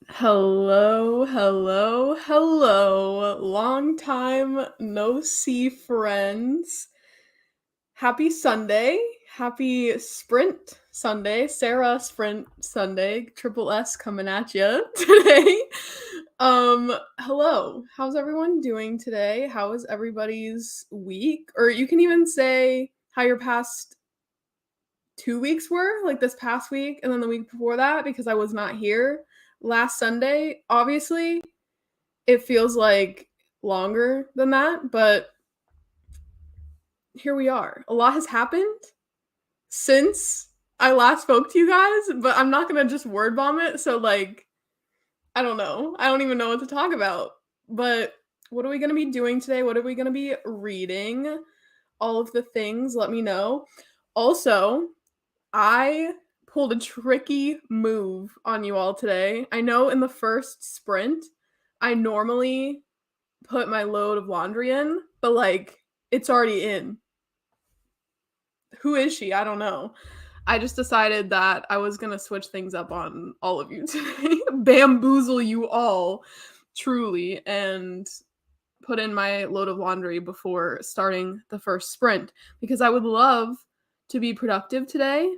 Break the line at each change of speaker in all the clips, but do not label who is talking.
Hello, hello, hello. Long time no see, friends. Happy Sunday. Happy Sprint Sunday. Sarah Sprint Sunday. Triple S coming at you today. Hello. How's everyone doing today? How was everybody's week? Or you can even say how your past 2 weeks were, like this past week and then the week before that, because I was not here last Sunday. Obviously, it feels like longer than that, but here we are. A lot has happened since I last spoke to you guys, but I'm not gonna just word vomit. So, like, I don't know. I don't even know what to talk about. But what are we gonna be doing today? What are we gonna be reading? All of the things, let me know. Also, I pulled a tricky move on you all today. I know in the first sprint, I normally put my load of laundry in, but like it's already in. Who is she? I don't know. I just decided that I was going to switch things up on all of you today, bamboozle you all truly, and put in my load of laundry before starting the first sprint because I would love to be productive today,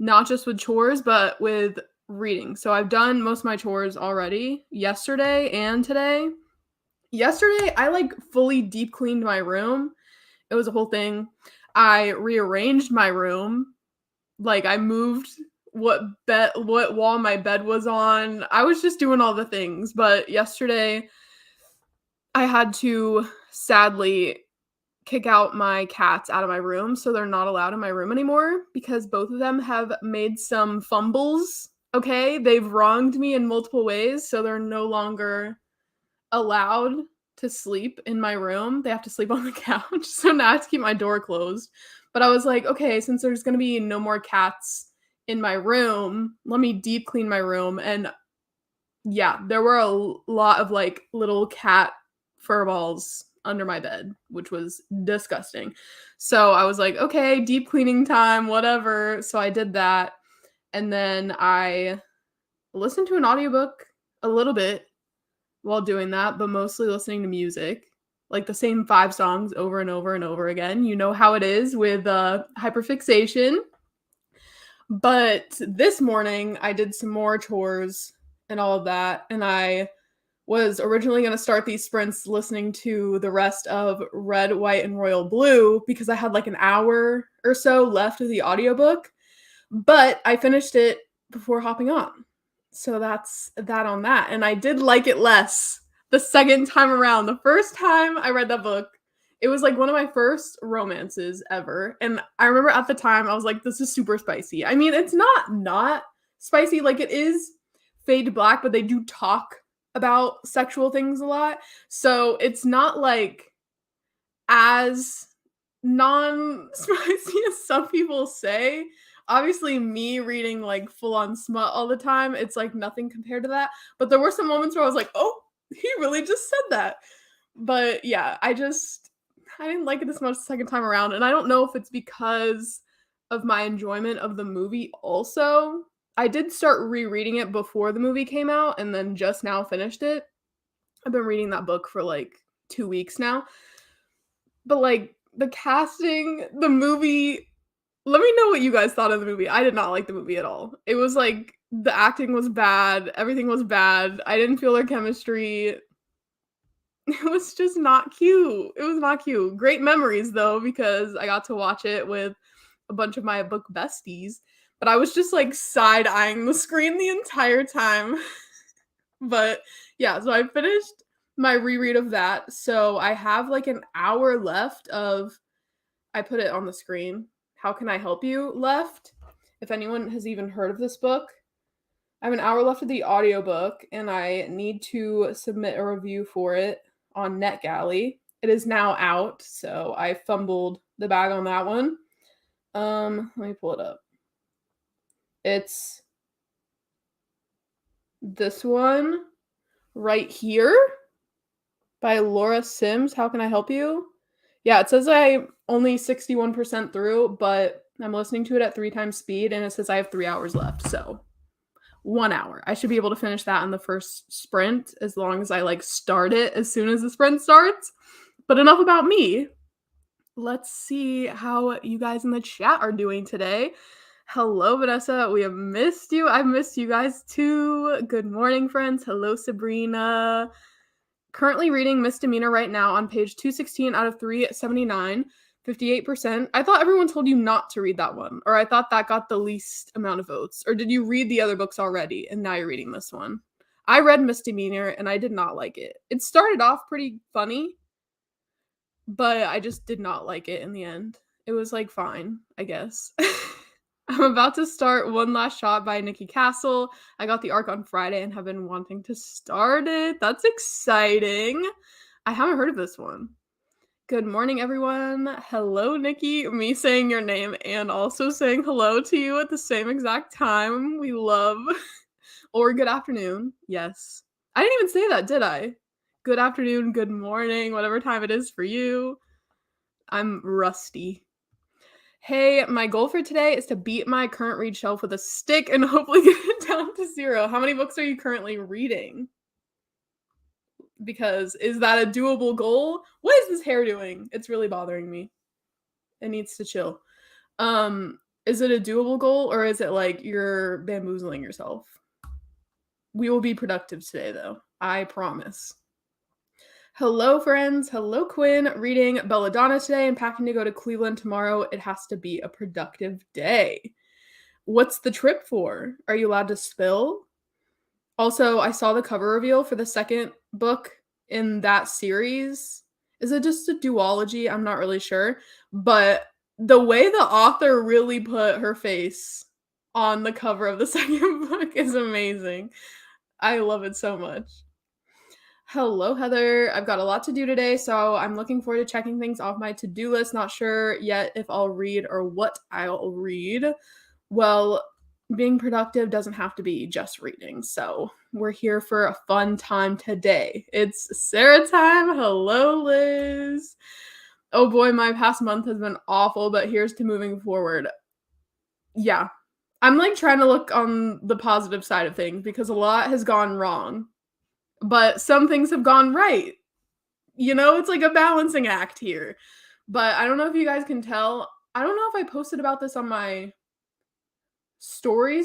not just with chores, but with reading. So I've done most of my chores already yesterday and today. Yesterday, I like fully deep cleaned my room. It was a whole thing. I rearranged my room. Like I moved what wall my bed was on. I was just doing all the things. But yesterday, I had to sadly kick out my cats out of my room, so they're not allowed in my room anymore because both of them have made some fumbles. Okay, they've wronged me in multiple ways, so they're no longer allowed to sleep in my room. They have to sleep on the couch. So now I have to keep my door closed. But I was like, okay, since there's going to be no more cats in my room, let me deep clean my room. And yeah, there were a lot of like little cat fur balls under my bed, which was disgusting. So I was like, okay, deep cleaning time, whatever. So I did that. And then I listened to an audiobook a little bit while doing that, but mostly listening to music, like the same 5 songs over and over and over again. You know how it is with hyperfixation. But this morning, I did some more chores and all of that, and I was originally going to start these sprints listening to the rest of Red, White, and Royal Blue because I had like an hour or so left of the audiobook, but I finished it before hopping on. So that's that on that. And I did like it less the second time around. The first time I read that book, it was like one of my first romances ever. And I remember at the time I was like, this is super spicy. I mean, it's not spicy. Like it is Fade to Black, but they do talk about sexual things a lot. So it's not like as non-spicy as some people say. Obviously, me reading like full-on smut all the time, it's like nothing compared to that. But there were some moments where I was like, oh, he really just said that. But yeah, I didn't like it as much the second time around. And I don't know if it's because of my enjoyment of the movie also. I did start rereading it before the movie came out and then just now finished it. I've been reading that book for like 2 weeks now. But like the casting, the movie, let me know what you guys thought of the movie. I did not like the movie at all. It was like the acting was bad, everything was bad. I didn't feel their chemistry. It was just not cute. It was not cute. Great memories though, because I got to watch it with a bunch of my book besties. But I was just like side eyeing the screen the entire time. But yeah, so I finished my reread of that. So I have like an hour left of, I put it on the screen, How Can I Help You left. If anyone has even heard of this book, I have an hour left of the audiobook and I need to submit a review for it on NetGalley. It is now out, so I fumbled the bag on that one. Let me pull it up. It's this one right here by Laura Sims. How Can I Help You? Yeah, it says I'm only 61% through, but I'm listening to it at 3 times speed, and it says I have 3 hours left. So 1 hour. I should be able to finish that in the first sprint as long as I like start it as soon as the sprint starts. But enough about me. Let's see how you guys in the chat are doing today. Hello, Vanessa. We have missed you. I've missed you guys too. Good morning, friends. Hello, Sabrina. Currently reading Misdemeanor right now on page 216 out of 379, 58%. I thought everyone told you not to read that one, or I thought that got the least amount of votes. Or did you read the other books already and now you're reading this one? I read Misdemeanor and I did not like it. It started off pretty funny, but I just did not like it in the end. It was like fine, I guess. I'm about to start One Last Shot by Nikki Castle. I got the arc on Friday and have been wanting to start it. That's exciting. I haven't heard of this one. Good morning, everyone. Hello, Nikki. Me saying your name and also saying hello to you at the same exact time. We love. Or good afternoon. Yes. I didn't even say that, did I? Good afternoon, good morning, whatever time it is for you. I'm rusty. Hey, my goal for today is to beat my current read shelf with a stick and hopefully get it down to 0. How many books are you currently reading? Because is that a doable goal? What is this hair doing? It's really bothering me. It needs to chill. Is it a doable goal or is it like you're bamboozling yourself? We will be productive today though. I promise. Hello, friends. Hello, Quinn. Reading Belladonna today and packing to go to Cleveland tomorrow. It has to be a productive day. What's the trip for? Are you allowed to spill? Also, I saw the cover reveal for the second book in that series. Is it just a duology? I'm not really sure. But the way the author really put her face on the cover of the second book is amazing. I love it so much. Hello, Heather. I've got a lot to do today, so I'm looking forward to checking things off my to-do list. Not sure yet if I'll read or what I'll read. Well, being productive doesn't have to be just reading, so we're here for a fun time today. It's Sarah time. Hello, Liz. Oh boy, my past month has been awful, but here's to moving forward. Yeah, I'm like trying to look on the positive side of things because a lot has gone wrong. But some things have gone right. You know, it's like a balancing act here. But I don't know if you guys can tell. I don't know if I posted about this on my story.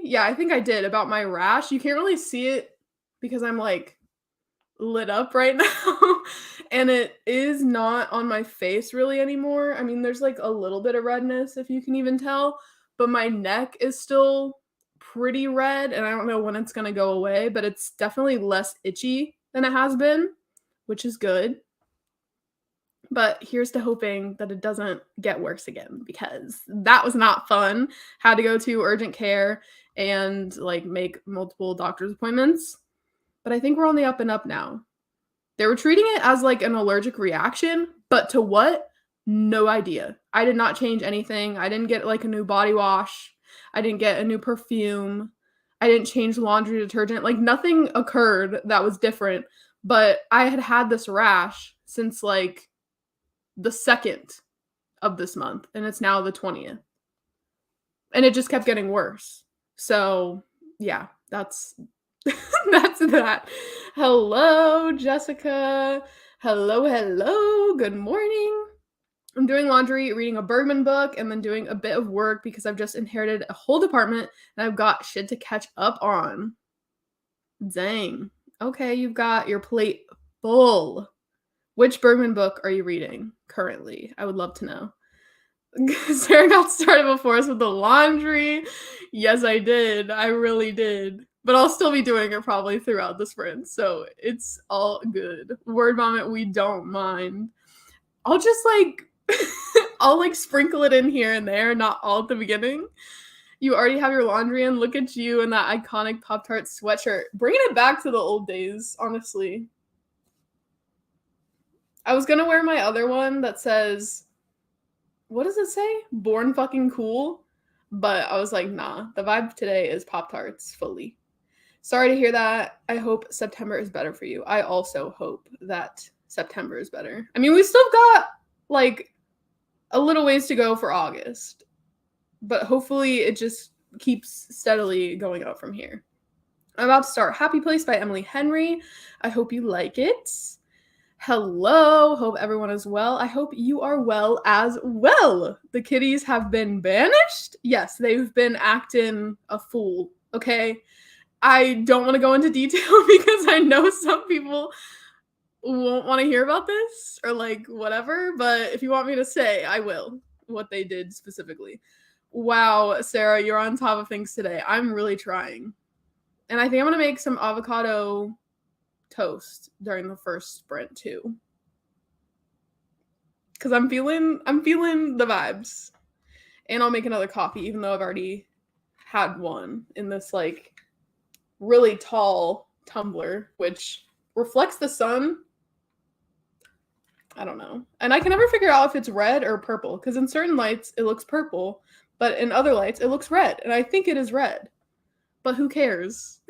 Yeah, I think I did about my rash. You can't really see it because I'm like lit up right now. And it is not on my face really anymore. I mean, there's like a little bit of redness if you can even tell. But my neck is still pretty red and I don't know when it's going to go away, but it's definitely less itchy than it has been, which is good. But here's to hoping that it doesn't get worse again because that was not fun. Had to go to urgent care and like make multiple doctor's appointments. But I think we're on the up and up now. They were treating it as like an allergic reaction, but to what? No idea. I did not change anything. I didn't get like a new body wash. I didn't get a new perfume. I didn't change laundry detergent. Like nothing occurred that was different. But I had had this rash since like the 2nd of this month. And it's now the 20th. And it just kept getting worse. So yeah, that's that's that. Hello, Jessica. Hello. Good morning. I'm doing laundry, reading a Bergman book, and then doing a bit of work because I've just inherited a whole department and I've got shit to catch up on. Dang. Okay, you've got your plate full. Which Bergman book are you reading currently? I would love to know. Sarah got started before us with the laundry. Yes, I did. I really did. But I'll still be doing it probably throughout the sprint, so it's all good. Word vomit, we don't mind. I'll just like I'll like sprinkle it in here and there, not all at the beginning. You already have your laundry in. Look at you in that iconic Pop-Tart sweatshirt. Bringing it back to the old days, honestly. I was gonna wear my other one that says, what does it say? Born fucking cool. But I was like, nah, the vibe today is Pop-Tarts fully. Sorry to hear that. I hope September is better for you. I also hope that September is better. I mean, we still got like a little ways to go for August, but hopefully it just keeps steadily going up from here. I'm about to start Happy Place by Emily Henry. I hope you like it. Hello, hope everyone is well. I hope you are well as well. The kitties have been banished. Yes, they've been acting a fool, okay? I don't want to go into detail because I know some people won't want to hear about this or like whatever, but if you want me to say, I will, what they did specifically. Wow, Sarah, you're on top of things today. I'm really trying. And I think I'm going to make some avocado toast during the first sprint too. Cuz I'm feeling the vibes. And I'll make another coffee even though I've already had one in this like really tall tumbler which reflects the sun. I don't know. And I can never figure out if it's red or purple cuz in certain lights it looks purple, but in other lights it looks red, and I think it is red. But who cares?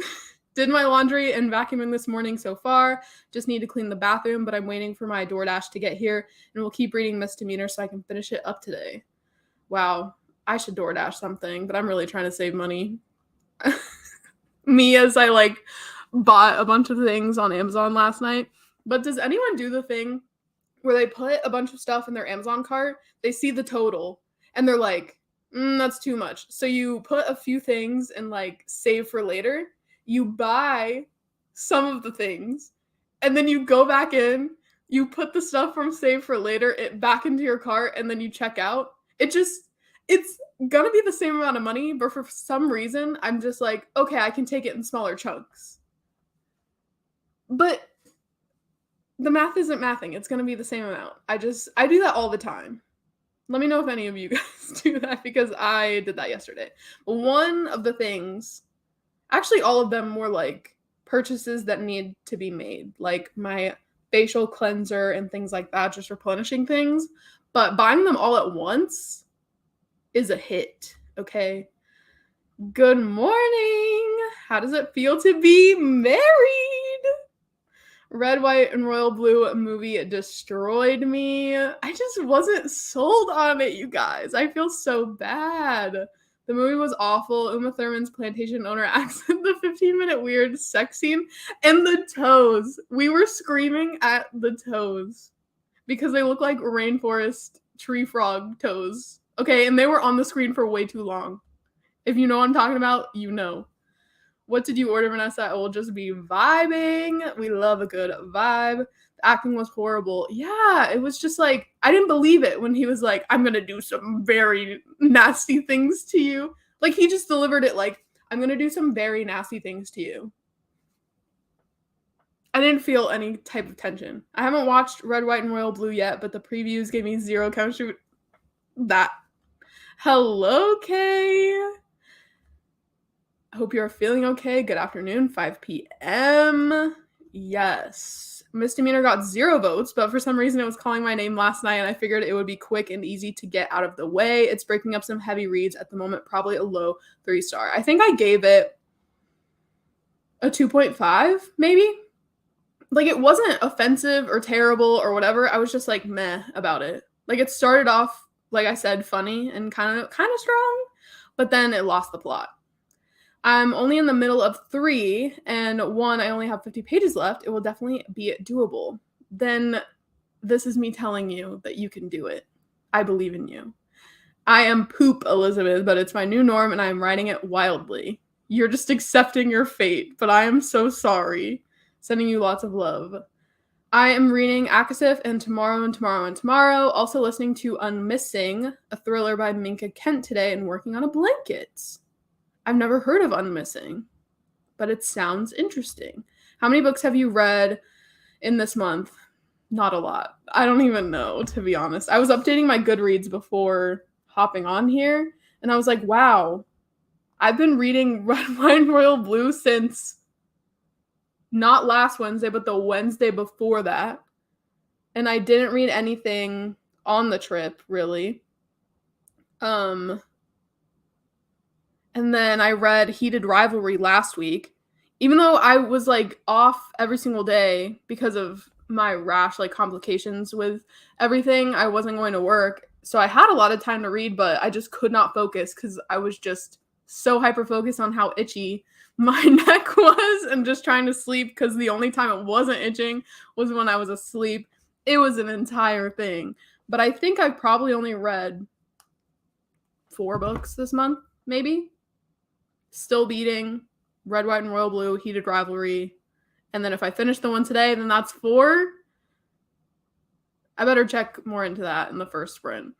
Did my laundry and vacuuming this morning so far. Just need to clean the bathroom, but I'm waiting for my DoorDash to get here, and we'll keep reading Misdemeanor so I can finish it up today. Wow, I should DoorDash something, but I'm really trying to save money. Me as I like bought a bunch of things on Amazon last night. But does anyone do the thing where they put a bunch of stuff in their Amazon cart, they see the total, and they're like, that's too much. So you put a few things and like save for later. You buy some of the things, and then you go back in, you put the stuff from save for later it back into your cart, and then you check out. It's gonna be the same amount of money, but for some reason, I'm just like, okay, I can take it in smaller chunks. But the math isn't mathing. It's gonna be the same amount. I do that all the time. Let me know if any of you guys do that because I did that yesterday. One of the things, actually all of them were like purchases that need to be made, like my facial cleanser and things like that, just replenishing things. But buying them all at once is a hit, okay? Good morning. How does it feel to be married? Red, White, and Royal Blue movie destroyed me. I just wasn't sold on it, you guys. I feel so bad. The movie was awful. Uma Thurman's plantation owner accent, the 15-minute weird sex scene, and the toes. We were screaming at the toes because they look like rainforest tree frog toes. Okay, and they were on the screen for way too long. If you know what I'm talking about, you know. What did you order, Vanessa? I will just be vibing. We love a good vibe. The acting was horrible. Yeah, it was just like, I didn't believe it when he was like, I'm going to do some very nasty things to you. Like, he just delivered it like, I'm going to do some very nasty things to you. I didn't feel any type of tension. I haven't watched Red, White, and Royal Blue yet, but the previews gave me zero chemistry. That. Hello, Kay. I hope you're feeling okay. Good afternoon, 5 p.m. Yes. Misdemeanor got 0 votes, but for some reason it was calling my name last night, and I figured it would be quick and easy to get out of the way. It's breaking up some heavy reads at the moment, probably a low 3-star. I think I gave it a 2.5, maybe? Like, it wasn't offensive or terrible or whatever. I was just like meh about it. Like, it started off, like I said, funny and kind of strong, but then it lost the plot. I'm only in the middle of 3, and 1, I only have 50 pages left. It will definitely be doable. Then this is me telling you that you can do it. I believe in you. I am poop, Elizabeth, but it's my new norm, and I am riding it wildly. You're just accepting your fate, but I am so sorry. Sending you lots of love. I am reading Akasif and Tomorrow and Tomorrow and Tomorrow. Also listening to Unmissing, a thriller by Minka Kent today, and working on a blanket. I've never heard of Unmissing, but it sounds interesting. How many books have you read in this month? Not a lot. I don't even know, to be honest. I was updating my Goodreads before hopping on here, and I was like, wow, I've been reading Red, White, and Royal Blue since not last Wednesday, but the Wednesday before that. And I didn't read anything on the trip, really. And then I read Heated Rivalry last week, even though I was like off every single day because of my rash, like complications with everything. I wasn't going to work. So I had a lot of time to read, but I just could not focus because I was just so hyper focused on how itchy my neck was and just trying to sleep because the only time it wasn't itching was when I was asleep. It was an entire thing. But I think I've probably only read 4 books this month, maybe. Still Beating, Red, White, and Royal Blue, Heated Rivalry. And then if I finish the one today, then that's 4. I better check more into that in the first sprint.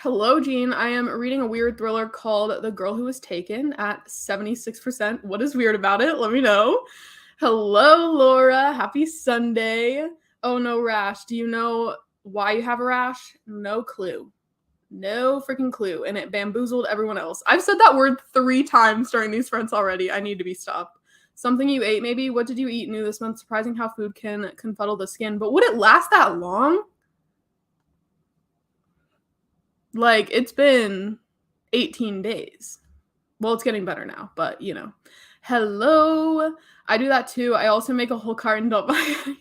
Hello, Jean. I am reading a weird thriller called The Girl Who Was Taken at 76%. What is weird about it? Let me know. Hello, Laura. Happy Sunday. Oh, no rash. Do you know why you have a rash? No clue. No freaking clue. And it bamboozled everyone else. I've said that word 3 times during these sprints already. I need to be stopped. Something you ate, maybe? What did you eat new this month? Surprising how food can confuddle the skin. But would it last that long? Like, it's been 18 days. Well, it's getting better now, but you know. Hello. I do that too. I also make a whole carton, don't buy anything.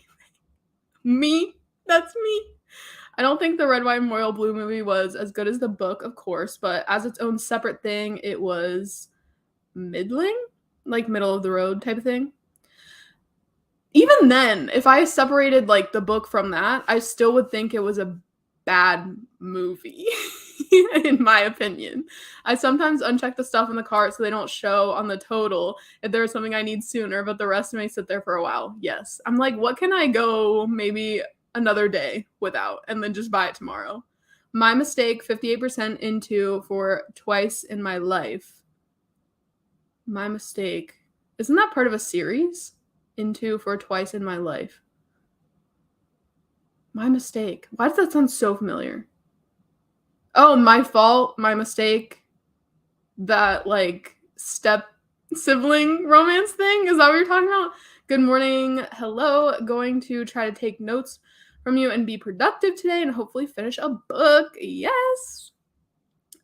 Me? That's me. I don't think the Red, White, and Royal Blue movie was as good as the book, of course, but as its own separate thing, it was middling, like middle of the road type of thing. Even then, if I separated like the book from that, I still would think it was a bad movie, in my opinion. I sometimes uncheck the stuff in the cart so they don't show on the total if there's something I need sooner, but the rest may sit there for a while. Yes. I'm like, what can I go maybe another day without and then just buy it tomorrow? My mistake, 58% into for twice in my life. My mistake. Isn't that part of a series? Into for twice in my life. My mistake. Why does that sound so familiar? Oh, my fault, my mistake. That like step sibling romance thing? Is that what you're talking about? Good morning. Hello. Going to try to take notes from you and be productive today and hopefully finish a book. Yes.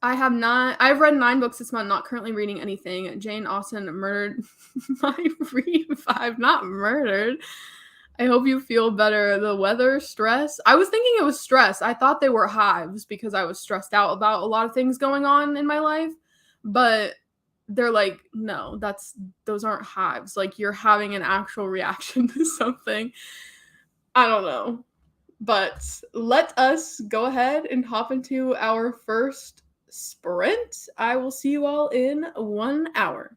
I've read 9 books this month, not currently reading anything. Jane Austen murdered my read vibe. Not murdered. I hope you feel better. The weather, stress. I was thinking it was stress. I thought they were hives because I was stressed out about a lot of things going on in my life. But they're like, no, those aren't hives. Like you're having an actual reaction to something. I don't know. But let us go ahead and hop into our first sprint. I will see you all in 1 hour.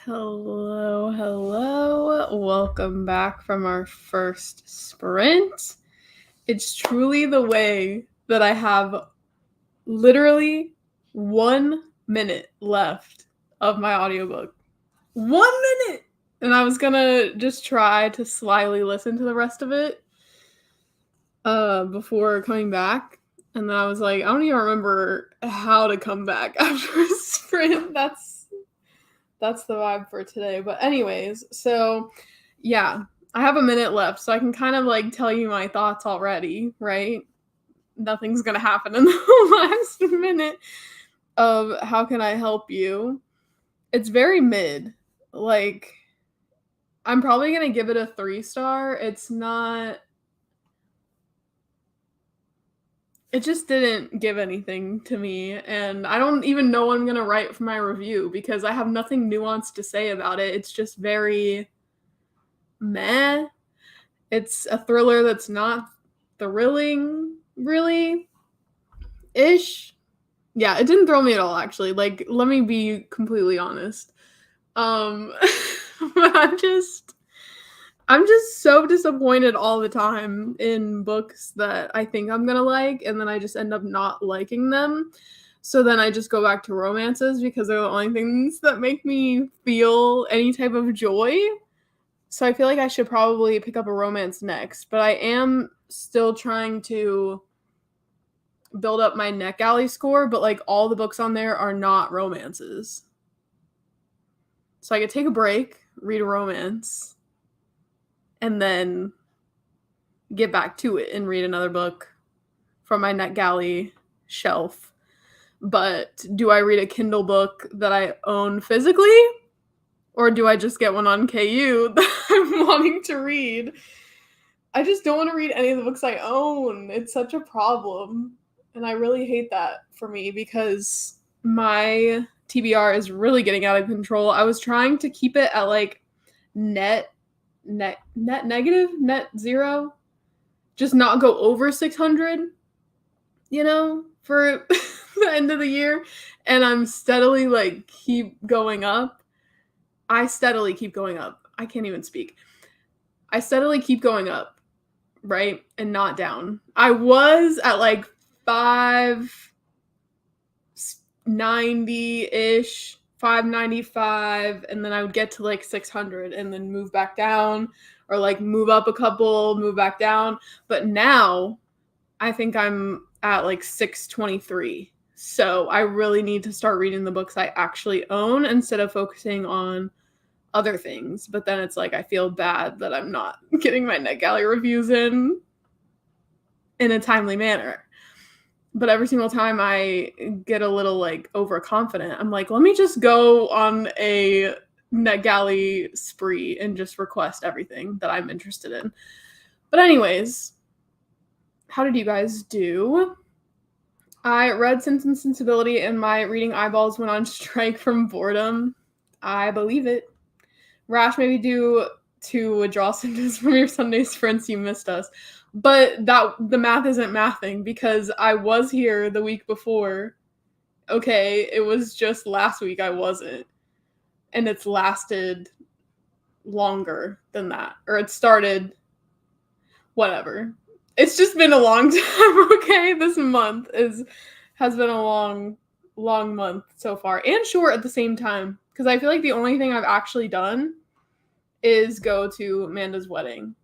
Hello. Welcome back from our first sprint. It's truly the way that I have literally 1 minute left of my audiobook. 1 minute! And I was gonna just try to slyly listen to the rest of it before coming back. And then I was like, I don't even remember how to come back after a sprint. That's the vibe for today. But anyways, so yeah, I have a minute left, so I can kind of like tell you my thoughts already, right? Nothing's gonna happen in the last minute of how can I help you. It's very mid. Like, I'm probably gonna give it a 3-star. It just didn't give anything to me, and I don't even know what I'm gonna write for my review because I have nothing nuanced to say about it. It's just very meh. It's a thriller that's not thrilling, really, ish. Yeah, it didn't throw me at all, actually. Like, let me be completely honest. But I'm just so disappointed all the time in books that I think I'm gonna like, and then I just end up not liking them. So then I just go back to romances because they're the only things that make me feel any type of joy. So I feel like I should probably pick up a romance next, but I am still trying to build up my NetGalley score, but like all the books on there are not romances. So I could take a break, read a romance, and then get back to it and read another book from my NetGalley shelf. But do I read a Kindle book that I own physically? Or do I just get one on KU that I'm wanting to read? I just don't want to read any of the books I own. It's such a problem. And I really hate that for me because my TBR is really getting out of control. I was trying to keep it at like net negative, net zero. Just not go over 600, for the end of the year. And I'm steadily like keep going up. I steadily keep going up. I can't even speak. I steadily keep going up, right? And not down. I was at like 590-ish, 595, and then I would get to like 600 and then move back down or like move up a couple, move back down. But now I think I'm at like 623. So I really need to start reading the books I actually own instead of focusing on other things. But then it's like I feel bad that I'm not getting my NetGalley reviews in a timely manner. But every single time I get a little like overconfident, I'm like, let me just go on a NetGalley spree and just request everything that I'm interested in. But anyways, how did you guys do? I read Sense and Sensibility and my reading eyeballs went on strike from boredom. I believe it. Rash, maybe do to withdraw symptoms from your Sunday sprints. You missed us. But the math isn't mathing because I was here the week before. Okay, it was just last week I wasn't. And it's lasted longer than that. Or it started, whatever. It's just been a long time, okay? This month has been a long month so far. And short at the same time. Because I feel like the only thing I've actually done is go to Amanda's wedding.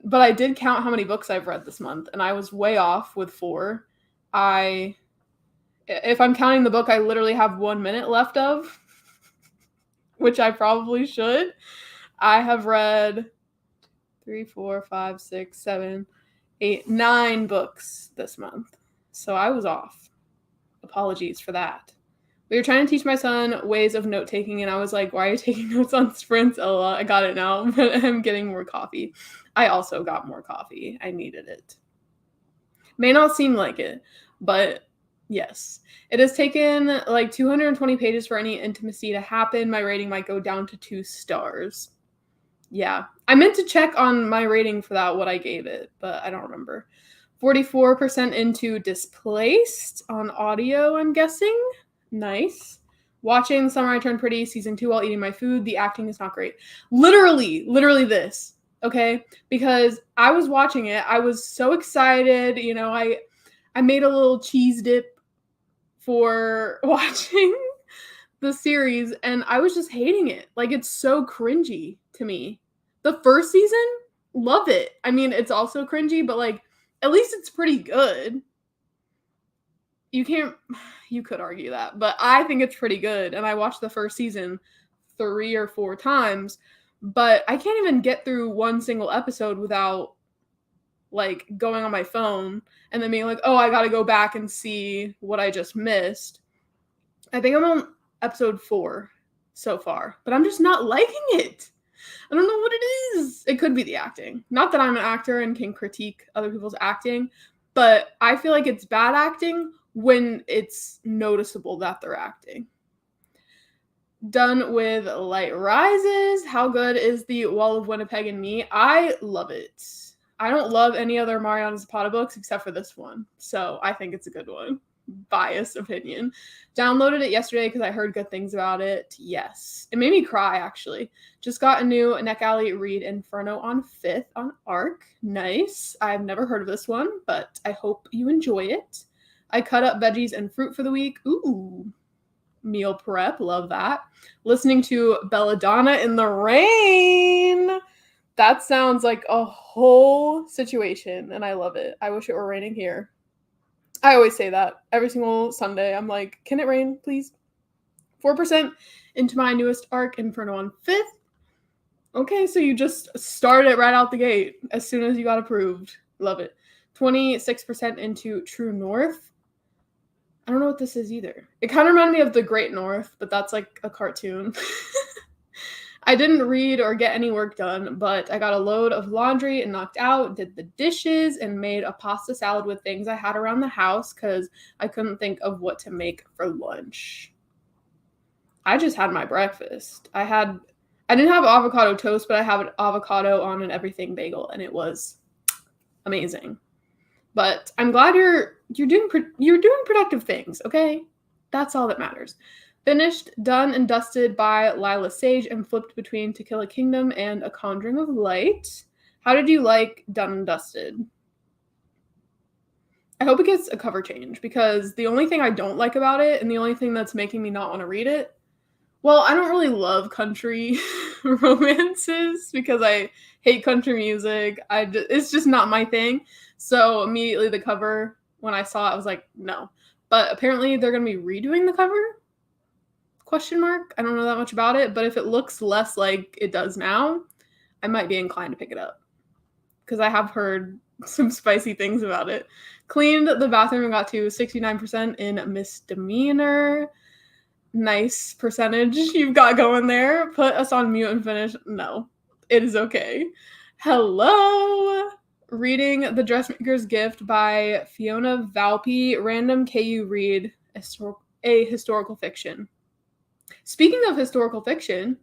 But I did count how many books I've read this month, and I was way off with 4. If I'm counting the book I literally have 1 minute left of, which I probably should, I have read 3, 4, 5, 6, 7, 8, 9 books this month. So I was off. Apologies for that. We were trying to teach my son ways of note-taking, and I was like, why are you taking notes on sprints, Ella? I got it now, but I'm getting more coffee. I also got more coffee. I needed it. May not seem like it, but yes. It has taken like 220 pages for any intimacy to happen. My rating might go down to 2 stars. Yeah. I meant to check on my rating for that, what I gave it, but I don't remember. 44% into Displaced on audio, I'm guessing. Nice. Watching Summer I Turned Pretty season 2 while eating my food. The acting is not great. Literally this. Okay? Because I was watching it. I was so excited. You know, I made a little cheese dip for watching the series, and I was just hating it. Like, it's so cringy to me. The first season, love it. I mean, it's also cringy, but like, at least it's pretty good. You could argue that, but I think it's pretty good. And I watched the first season 3 or 4 times, but I can't even get through one single episode without like going on my phone and then being like, oh, I gotta go back and see what I just missed. I think I'm on episode 4 so far, but I'm just not liking it. I don't know what it is. It could be the acting. Not that I'm an actor and can critique other people's acting, but I feel like it's bad acting when it's noticeable that they're acting. Done with Light Rises. How good is the Wall of Winnipeg and Me? I love it. I don't love any other Mariana Zapata books except for this one, so I think it's a good one. Biased opinion. Downloaded it yesterday because I heard good things about it. Yes. It made me cry, actually. Just got a new Neck Alley read, Inferno on 5th on ARC. Nice. I've never heard of this one, but I hope you enjoy it. I cut up veggies and fruit for the week. Ooh. Meal prep. Love that. Listening to Belladonna in the Rain. That sounds like a whole situation, and I love it. I wish it were raining here. I always say that every single Sunday. I'm like, can it rain, please? 4% into my newest arc, Inferno on 5th. Okay, so you just started right out the gate as soon as you got approved. Love it. 26% into True North. I don't know what this is either. It kind of reminded me of The Great North, but that's like a cartoon. I didn't read or get any work done, but I got a load of laundry and knocked out, did the dishes, and made a pasta salad with things I had around the house because I couldn't think of what to make for lunch. I just had my breakfast. I didn't have avocado toast, but I have an avocado on an everything bagel, and it was amazing. But I'm glad you're doing productive things, okay? That's all that matters. Finished, Done, and Dusted by Lila Sage and flipped between To Kill a Kingdom and A Conjuring of Light. How did you like Done and Dusted? I hope it gets a cover change because the only thing I don't like about it and the only thing that's making me not want to read it, well, I don't really love country romances because I hate country music. It's just not my thing. So immediately the cover, when I saw it, I was like, no. But apparently they're going to be redoing the cover? Question mark. I don't know that much about it, but if it looks less like it does now, I might be inclined to pick it up because I have heard some spicy things about it. Cleaned the bathroom and got to 69% in misdemeanor. Nice percentage you've got going there. Put us on mute and finish. No, it is okay. Hello. Reading The Dressmaker's Gift by Fiona Valpy. Random KU read a historical fiction. Speaking of historical fiction,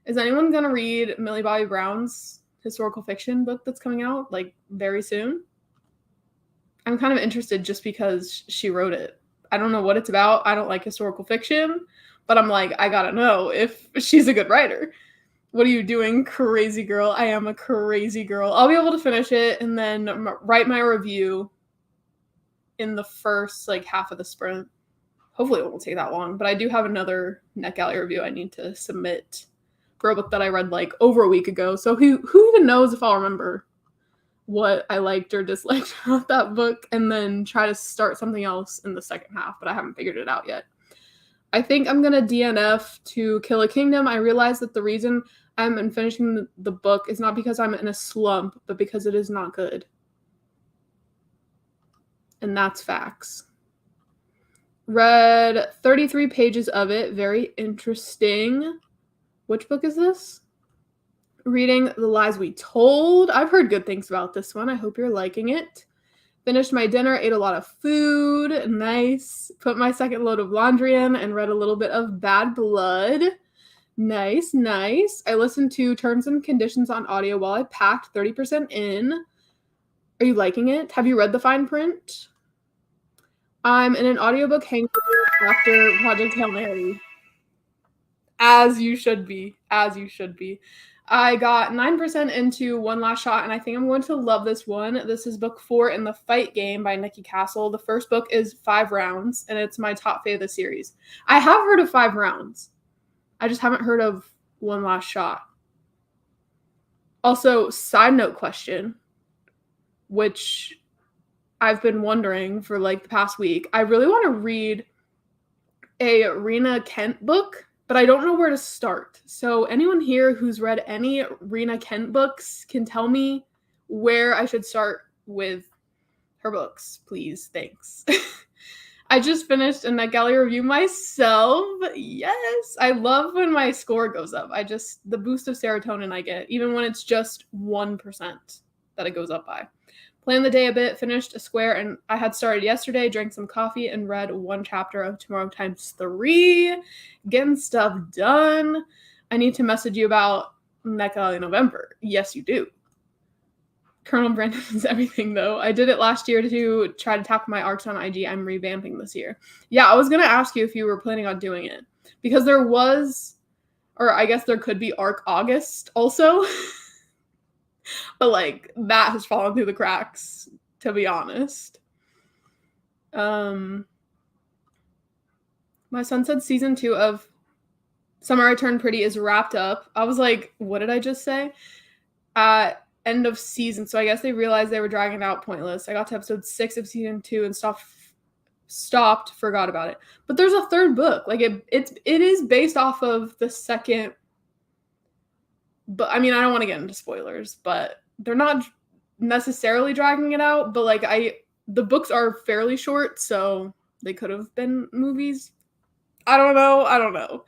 is anyone going to read Millie Bobby Brown's historical fiction book that's coming out, like, very soon? I'm kind of interested just because she wrote it. I don't know what it's about. I don't like historical fiction, but I'm like, I gotta know if she's a good writer. What are you doing, crazy girl? I am a crazy girl. I'll be able to finish it and then write my review in the first, like, half of the sprint. Hopefully it won't take that long, but I do have another Neck Alley review I need to submit for a book that I read like over a week ago. So who even knows if I'll remember what I liked or disliked about that book and then try to start something else in the second half, but I haven't figured it out yet. I think I'm going to DNF To Kill a Kingdom. I realize that the reason I'm finishing the book is not because I'm in a slump, but because it is not good. And that's facts. Read 33 pages of it. Very interesting. Which book is this? Reading The Lies We Told. I've heard good things about this one. I hope you're liking it. Finished my dinner, ate a lot of food. Nice. Put my second load of laundry in and read a little bit of Bad Blood. Nice, nice. I listened to Terms and Conditions on audio while I packed, 30% in. Are you liking it? Have you read the fine print? I'm in an audiobook hangover after Project Hail Mary. As you should be. As you should be. I got 9% into One Last Shot, and I think I'm going to love this one. This is book 4 in The Fight Game by Nikki Castle. The first book is 5 rounds, and it's my top fave of the series. I have heard of 5 rounds. I just haven't heard of One Last Shot. Also, side note question, which I've been wondering for like the past week. I really want to read a Rena Kent book, but I don't know where to start. So anyone here who's read any Rena Kent books can tell me where I should start with her books, please. Thanks. I just finished a NetGalley review myself. Yes. I love when my score goes up. The boost of serotonin I get, even when it's just 1% that it goes up by. Planned the day a bit, finished a square, and I had started yesterday, drank some coffee, and read 1 chapter of Tomorrow Times 3. Getting stuff done. I need to message you about NetGalley in November. Yes, you do. Colonel Brandon is everything, though. I did it last year to try to tackle my arcs on IG. I'm revamping this year. Yeah, I was going to ask you if you were planning on doing it. Because there was, or I guess there could be Arc August also. But, like, that has fallen through the cracks, to be honest. My son said season 2 of Summer I Turned Pretty is wrapped up. I was like, what did I just say? End of season, so I guess they realized they were dragging it out pointless. I got to episode 6 of season 2 and stopped, forgot about it. But there's a 3rd book. Like it is based off of the second. But I mean, I don't want to get into spoilers, but they're not necessarily dragging it out. But like the books are fairly short, so they could have been movies. I don't know.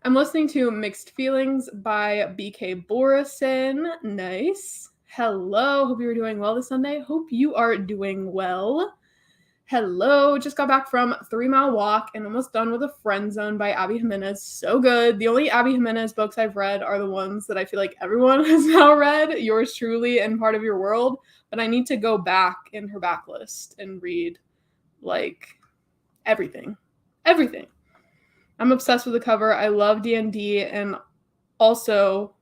I'm listening to Mixed Feelings by BK Borison. Nice. Hello. Hope you were doing well this Sunday. Hope you are doing well. Hello. Just got back from 3 Mile Walk and almost done with A Friend Zone by Abby Jimenez. So good. The only Abby Jimenez books I've read are the ones that I feel like everyone has now read. Yours Truly and Part of Your World. But I need to go back in her backlist and read, like, everything. Everything. I'm obsessed with the cover. I love D&D and also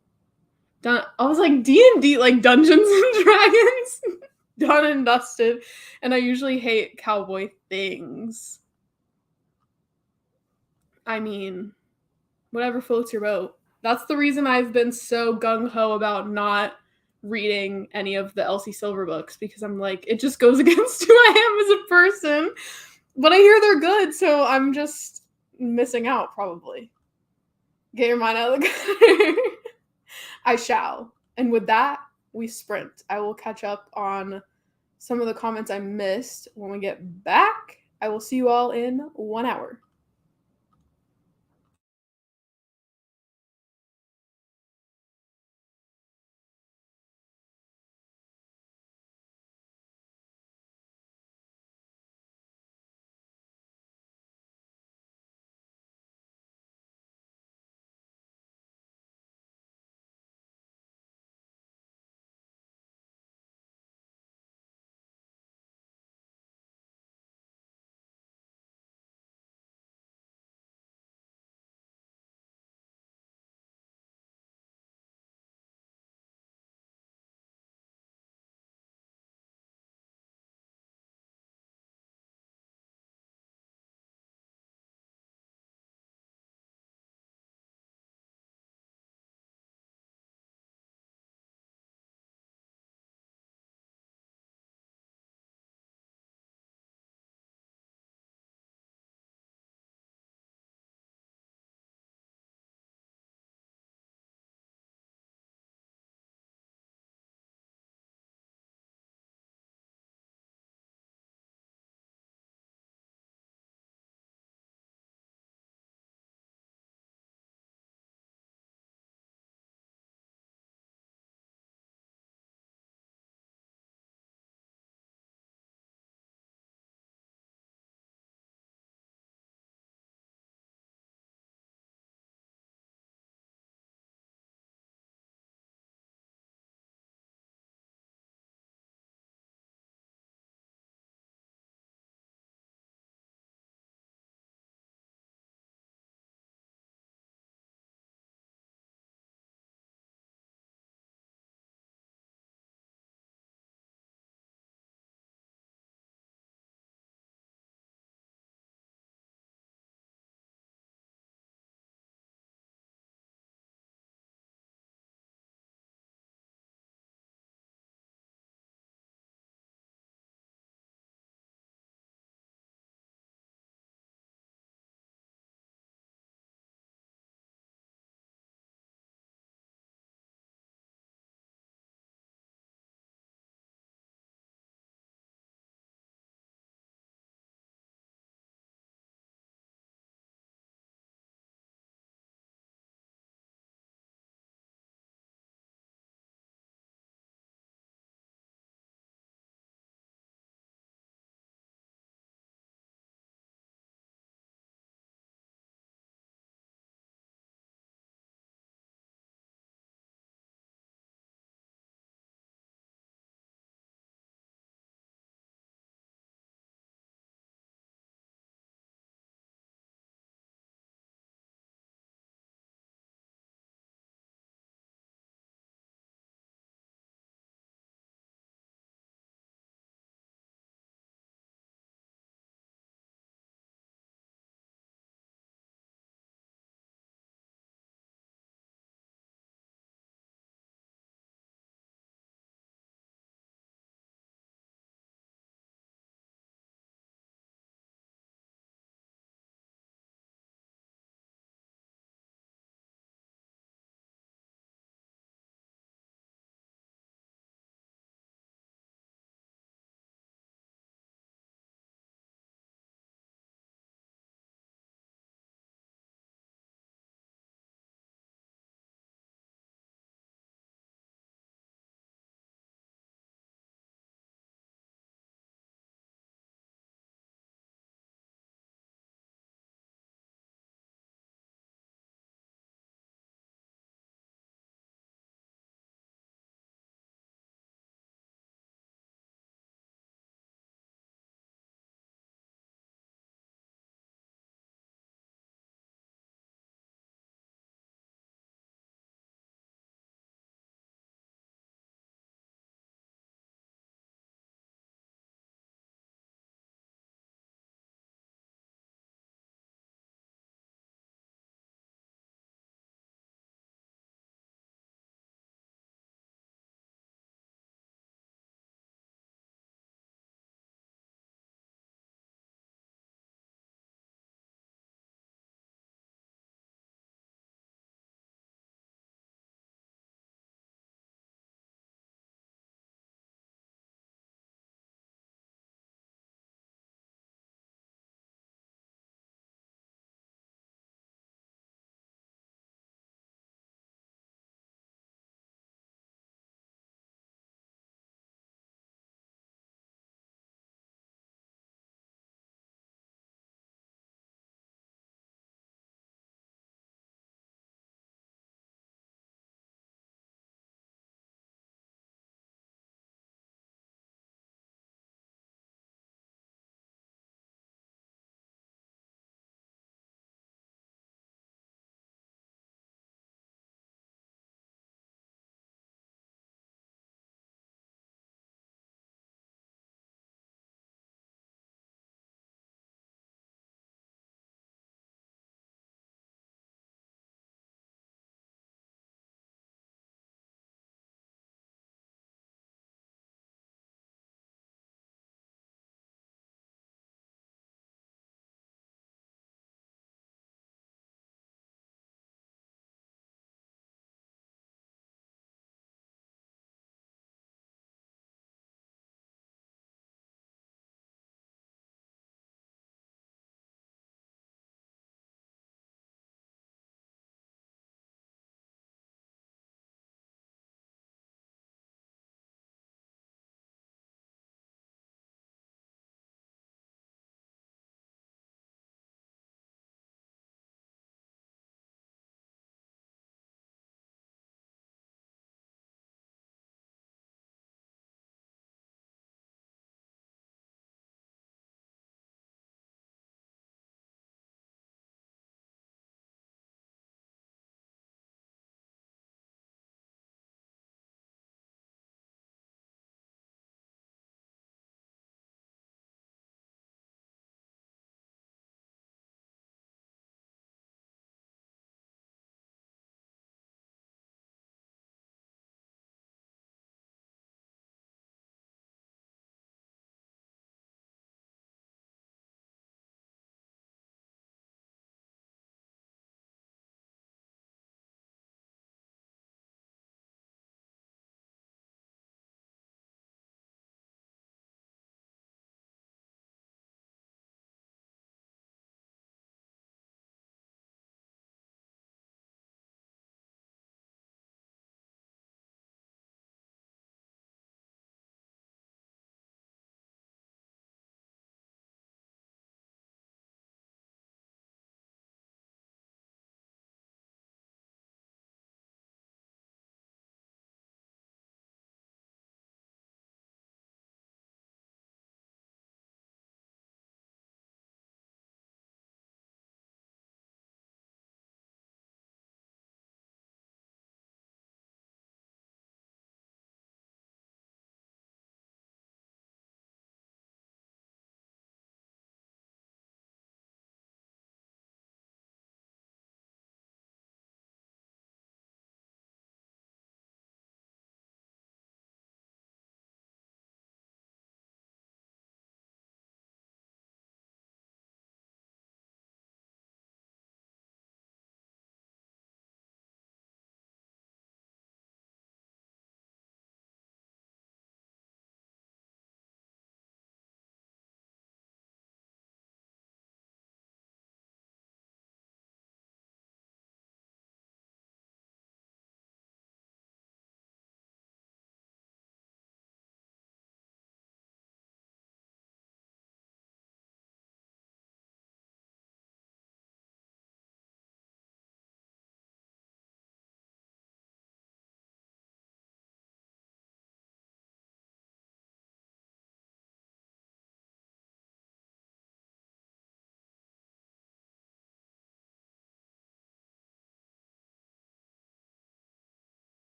I was like D&D, like Dungeons and Dragons, done and dusted. And I usually hate cowboy things. I mean, whatever floats your boat. That's the reason I've been so gung-ho about not reading any of the Elsie Silver books, because I'm like, it just goes against who I am as a person. But I hear they're good, so I'm just missing out, probably. Get your mind out of the gutter. I shall. And with that, we sprint. I will catch up on some of the comments I missed when we get back. I will see you all in 1 hour.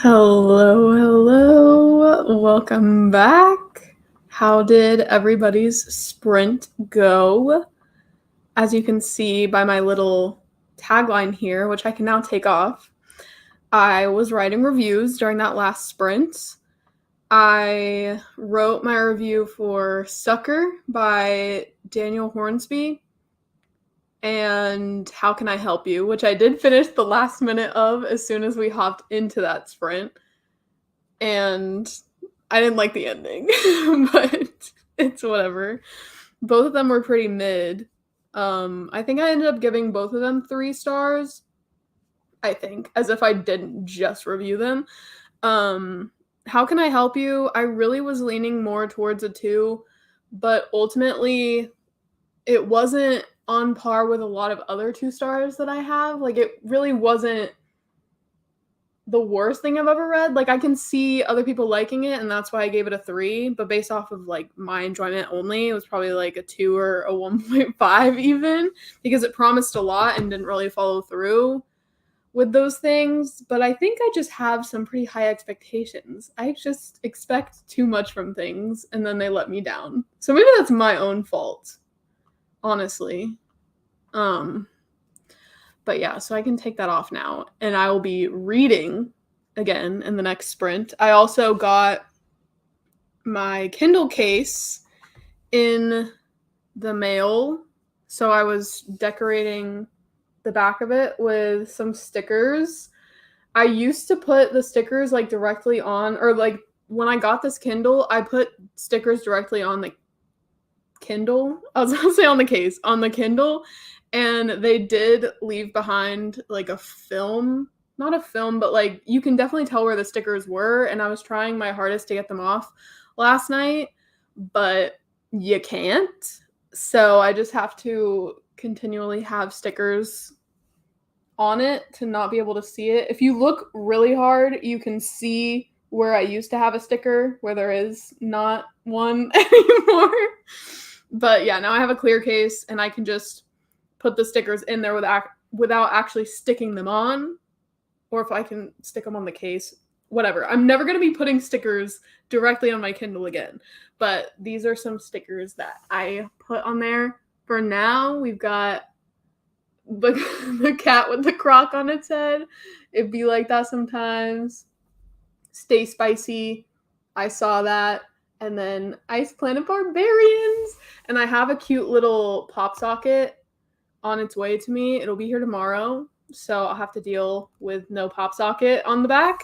Hello. Welcome back. How did everybody's sprint go? As you can see by my little tagline here, which I can now take off, I was writing reviews during that last sprint. I wrote my review for Sucker by Daniel Hornsby and How Can I Help You, which I did finish the last minute of as soon as we hopped into that sprint. And I didn't like the ending, but it's whatever. Both of them were pretty mid. I think I ended up giving both of them 3 stars. I think, as if I didn't just review them. How Can I Help You? I really was leaning more towards a 2, but ultimately it wasn't on par with a lot of other 2 stars that I have. Like, it really wasn't the worst thing I've ever read. Like, I can see other people liking it, and that's why I gave it a 3, but based off of, like, my enjoyment only, it was probably, like, a 2 or a 1.5 even, because it promised a lot and didn't really follow through with those things. But I think I just have some pretty high expectations. I just expect too much from things, and then they let me down. So maybe that's my own fault, honestly. But yeah, so I can take that off now, and I will be reading again in the next sprint. I also got my Kindle case in the mail, so I was decorating the back of it with some stickers. I used to put the stickers like directly on, or like when I got this Kindle, I put stickers directly on the Kindle. I was gonna say on the case, on the Kindle. And they did leave behind like a film, not a film, but like you can definitely tell where the stickers were. And I was trying my hardest to get them off last night, but you can't. So I just have to continually have stickers on it to not be able to see it. If you look really hard, you can see where I used to have a sticker where there is not one anymore. But yeah, now I have a clear case and I can just put the stickers in there without actually sticking them on, or if I can stick them on the case, whatever. I'm never going to be putting stickers directly on my Kindle again, but these are some stickers that I put on there. For now, we've got the cat with the croc on its head. It'd be like that sometimes. Stay spicy. I saw that. And then Ice Planet Barbarians. And I have a cute little pop socket on its way to me. It'll be here tomorrow, so I'll have to deal with no pop socket on the back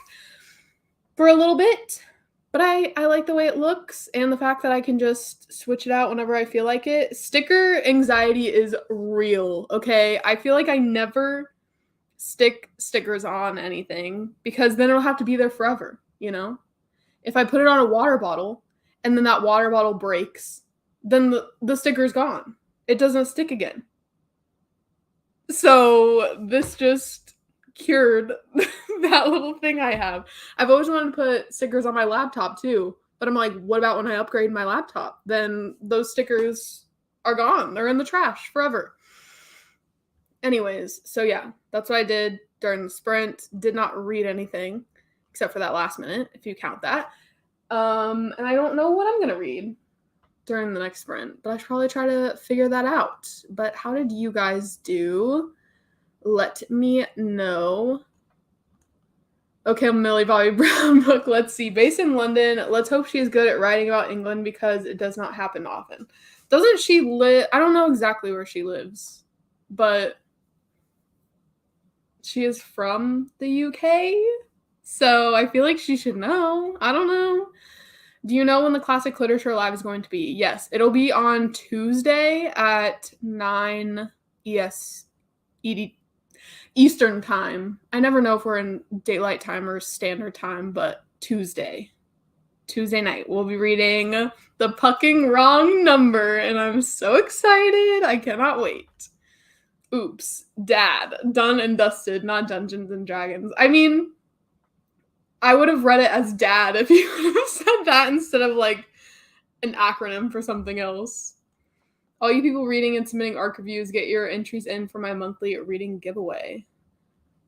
for a little bit. But I like the way it looks and the fact that I can just switch it out whenever I feel like it. Sticker anxiety is real, okay? I feel like I never stick stickers on anything because then it'll have to be there forever, you know? If I put it on a water bottle and then that water bottle breaks, then the sticker's gone. It doesn't stick again. So this just cured that little thing I have. I've always wanted to put stickers on my laptop too, but I'm like, what about when I upgrade my laptop? Then those stickers are gone. They're in the trash forever. Anyways, so yeah, that's what I did during the sprint. Did not read anything except for that last minute, if you count that. And I don't know what I'm going to read during the next sprint, but I should probably try to figure that out. But how did you guys do? Let me know. Okay, Millie Bobby Brown book. Let's see. Based in London. Let's hope she is good at writing about England because it does not happen often. Doesn't she live? I don't know exactly where she lives, but she is from the UK. So I feel like she should know. I don't know. Do you know when the Classic Literature Live is going to be? Yes, it'll be on Tuesday at 9 Eastern time. I never know if we're in daylight time or standard time, but Tuesday night, we'll be reading The Pucking Wrong Number, and I'm so excited. I cannot wait. Oops, Dad. Done and dusted, not Dungeons and Dragons. I mean, I would have read it as Dad if you would have said that instead of like an acronym for something else. All you people reading and submitting ARC reviews, get your entries in for my monthly reading giveaway.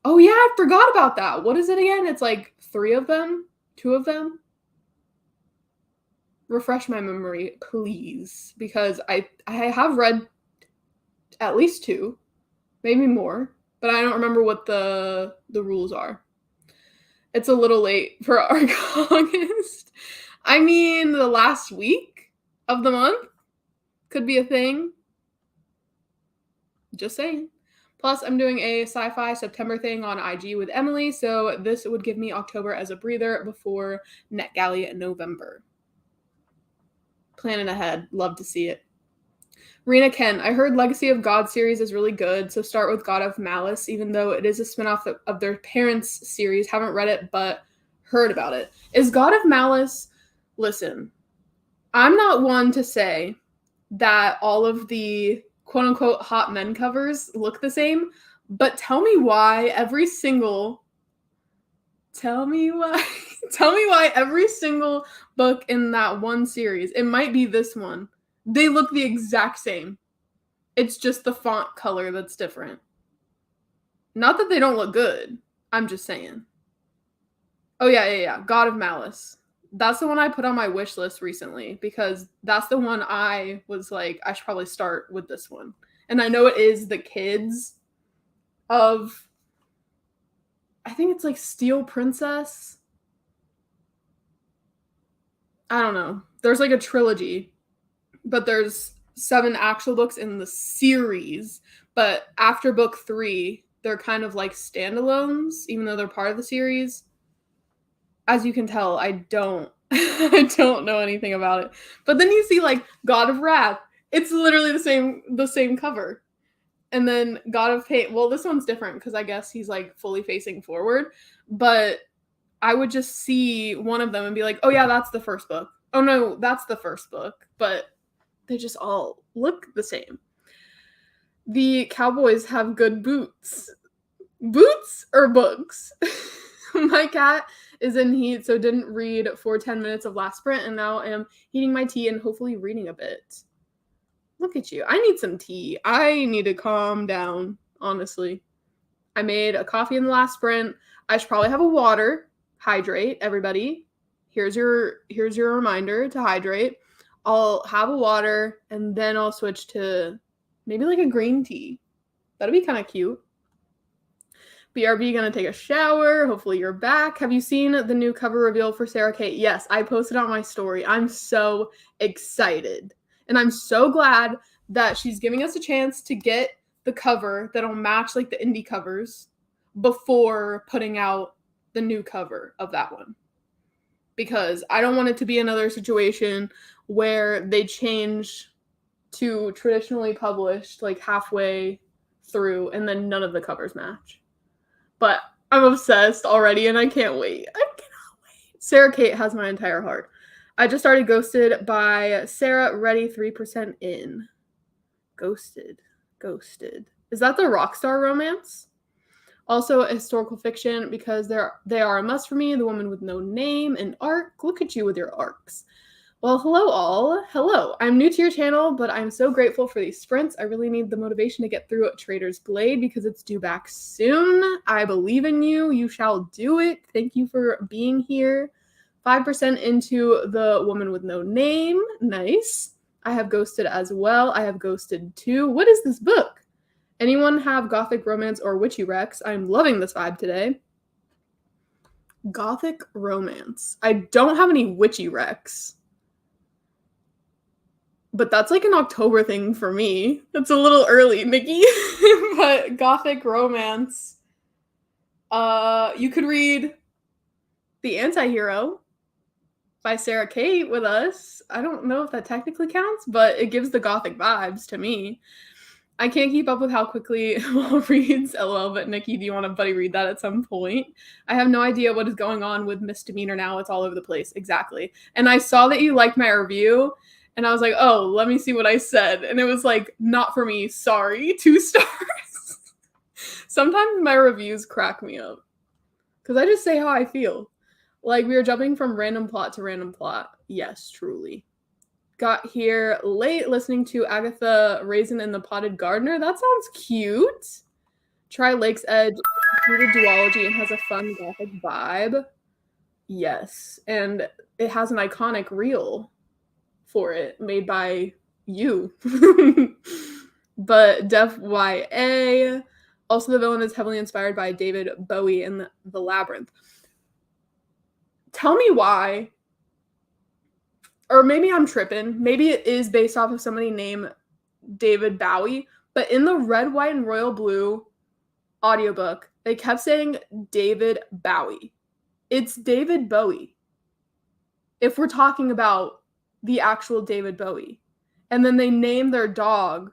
Oh yeah, I forgot about that. What is it again? It's like 3 of them? 2 of them? Refresh my memory, please, because I have read at least 2, maybe more, but I don't remember what the rules are. It's a little late for August. I mean, the last week of the month could be a thing. Just saying. Plus, I'm doing a sci-fi September thing on IG with Emily, so this would give me October as a breather before NetGalley in November. Planning ahead. Love to see it. Rena Ken, I heard Legacy of God series is really good, so start with God of Malice, even though it is a spinoff of their parents' series. Haven't read it, but heard about it. Is God of Malice... Listen, I'm not one to say that all of the quote-unquote hot men covers look the same, but tell me why every single book in that one series, it might be this one, they look the exact same. It's just the font color that's different. Not that they don't look good. I'm just saying. Oh, yeah. God of Malice. That's the one I put on my wish list recently because that's the one I was like, I should probably start with this one. And I know it is the kids of, I think it's like Steel Princess. I don't know. There's like a trilogy, but there's 7 actual books in the series. But after book 3, they're kind of like standalones, even though they're part of the series. As you can tell, I don't I don't know anything about it. But then you see like God of Wrath. It's literally the same cover. And then God of Pain. Well, this one's different because I guess he's like fully facing forward. But I would just see one of them and be like, oh yeah, that's the first book. Oh no, that's the first book. But they just all look the same. The cowboys have good boots. Boots or books? My cat is in heat, so didn't read for 10 minutes of last sprint, and now am heating my tea and hopefully reading a bit. Look at you. I need some tea. I need to calm down, honestly. I made a coffee in the last sprint. I should probably have a water. Hydrate, everybody. Here's your reminder to hydrate. I'll have a water, and then I'll switch to maybe like a green tea. That'd be kind of cute. BRB gonna take a shower. Hopefully you're back. Have you seen the new cover reveal for Sarah Kate? Yes, I posted on my story. I'm so excited. And I'm so glad that she's giving us a chance to get the cover that'll match like the indie covers before putting out the new cover of that one. Because I don't want it to be another situation where they change to traditionally published like halfway through and then none of the covers match. But I'm obsessed already and I can't wait. I cannot wait. Sarah Kate has my entire heart. I just started Ghosted by Sarah, ready 3% in. Ghosted. Is that the Rockstar romance? Also a historical fiction because they are a must for me. The Woman with No Name, an arc. Look at you with your arcs. Well, hello all. Hello. I'm new to your channel, but I'm so grateful for these sprints. I really need the motivation to get through Trader's Blade because it's due back soon. I believe in you. You shall do it. Thank you for being here. 5% into The Woman with No Name. Nice. I have Ghosted as well. I have Ghosted too. What is this book? Anyone have Gothic Romance or Witchy Rex? I'm loving this vibe today. Gothic Romance. I don't have any Witchy Rex. But that's like an October thing for me. That's a little early, Nikki. But Gothic Romance. You could read The Antihero by Sarah Kate with us. I don't know if that technically counts, but it gives the Gothic vibes to me. I can't keep up with how quickly Will reads, LOL, but Nikki, do you want to buddy read that at some point? I have no idea what is going on with Misdemeanor now. It's all over the place. Exactly. And I saw that you liked my review, and I was like, oh, let me see what I said. And it was like, not for me. Sorry. 2 stars. Sometimes my reviews crack me up because I just say how I feel. Like we were jumping from random plot to random plot. Yes, truly. Got here late listening to Agatha Raisin and the Potted Gardener. That sounds cute. Try Lake's Edge. through the duology and has a fun gothic vibe. Yes, and it has an iconic reel for it made by you. But Def YA. Also, the villain is heavily inspired by David Bowie in The Labyrinth. Tell me why, or maybe I'm tripping. Maybe it is based off of somebody named David Bowie, but in the Red, White, and Royal Blue audiobook, they kept saying David Bowie. It's David Bowie. If we're talking about the actual David Bowie. And then they name their dog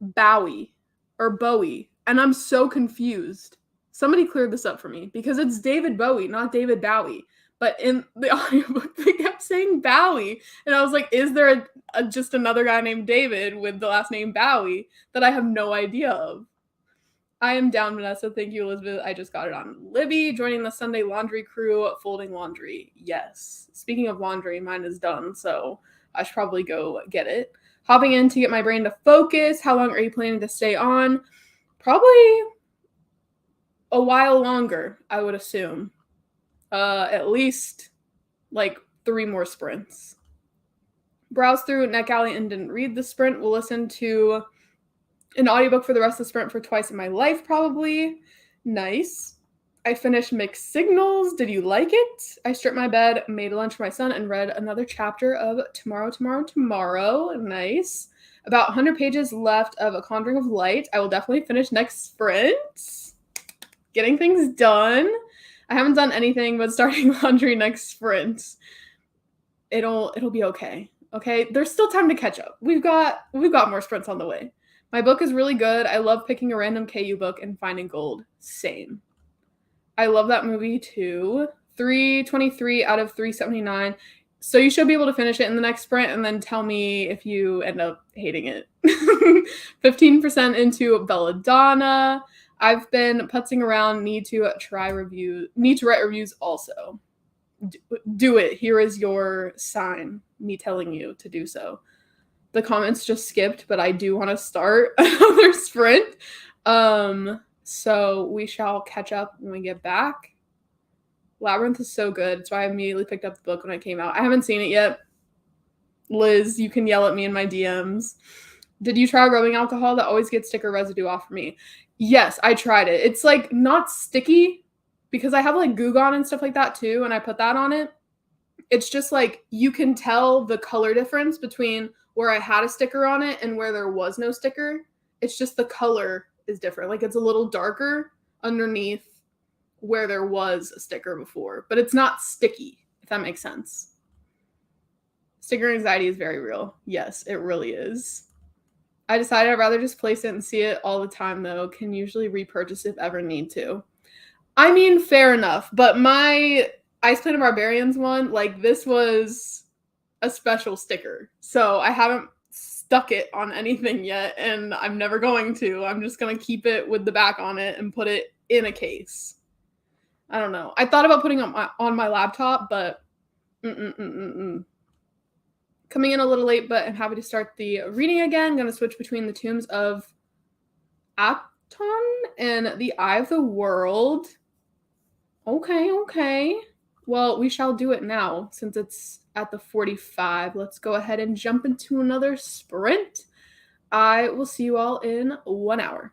Bowie or Bowie. And I'm so confused. Somebody cleared this up for me because it's David Bowie, not David Bowie. But in the audiobook, they kept saying Bowie. And I was like, is there just another guy named David with the last name Bowie that I have no idea of? I am down, Vanessa. Thank you, Elizabeth. I just got it on Libby, joining the Sunday laundry crew, folding laundry. Yes. Speaking of laundry, mine is done, so I should probably go get it. Hopping in to get my brain to focus. How long are you planning to stay on? Probably a while longer, I would assume. At least like 3 more sprints. Browse through NetGalley and didn't read the sprint. We'll listen to an audiobook for the rest of the sprint for twice in my life, probably. Nice. I finished Mixed Signals. Did you like it? I stripped my bed, made lunch for my son, and read another chapter of Tomorrow. Nice. About 100 pages left of A Conjuring of Light. I will definitely finish next sprint. Getting things done. I haven't done anything but starting laundry next sprint. It'll be okay. Okay? There's still time to catch up. We've got more sprints on the way. My book is really good. I love picking a random KU book and finding gold. Same. I love that movie too. 323 out of 379. So you should be able to finish it in the next sprint and then tell me if you end up hating it. 15% into Belladonna. I've been putzing around. Need to write reviews also. Do it. Here is your sign. Me telling you to do so. The comments just skipped, but I do want to start another sprint. So we shall catch up when we get back. Labyrinth is so good. That's why I immediately picked up the book when it came out. I haven't seen it yet. Liz, you can yell at me in my DMs. Did you try rubbing alcohol? That always gets sticker residue off for me. Yes, I tried it. It's like not sticky because I have like Goo Gone and stuff like that too, and I put that on it. It's just like you can tell the color difference between where I had a sticker on it and where there was no sticker. It's just the color is different. Like it's a little darker underneath where there was a sticker before, but it's not sticky, if that makes sense. Sticker anxiety is very real. Yes, it really is. I decided I'd rather just place it and see it all the time, though. Can usually repurchase if ever need to. I mean, fair enough, but my Ice Planet Barbarians one, like this was a special sticker. So I haven't stuck it on anything yet, and I'm never going to. I'm just going to keep it with the back on it and put it in a case. I don't know. I thought about putting it on my laptop, but Coming in a little late, but I'm happy to start the reading again. I'm going to switch between the Tombs of Apton and The Eye of the World. Okay. Well, we shall do it now since it's at the 45. Let's go ahead and jump into another sprint. I will see you all in 1 hour.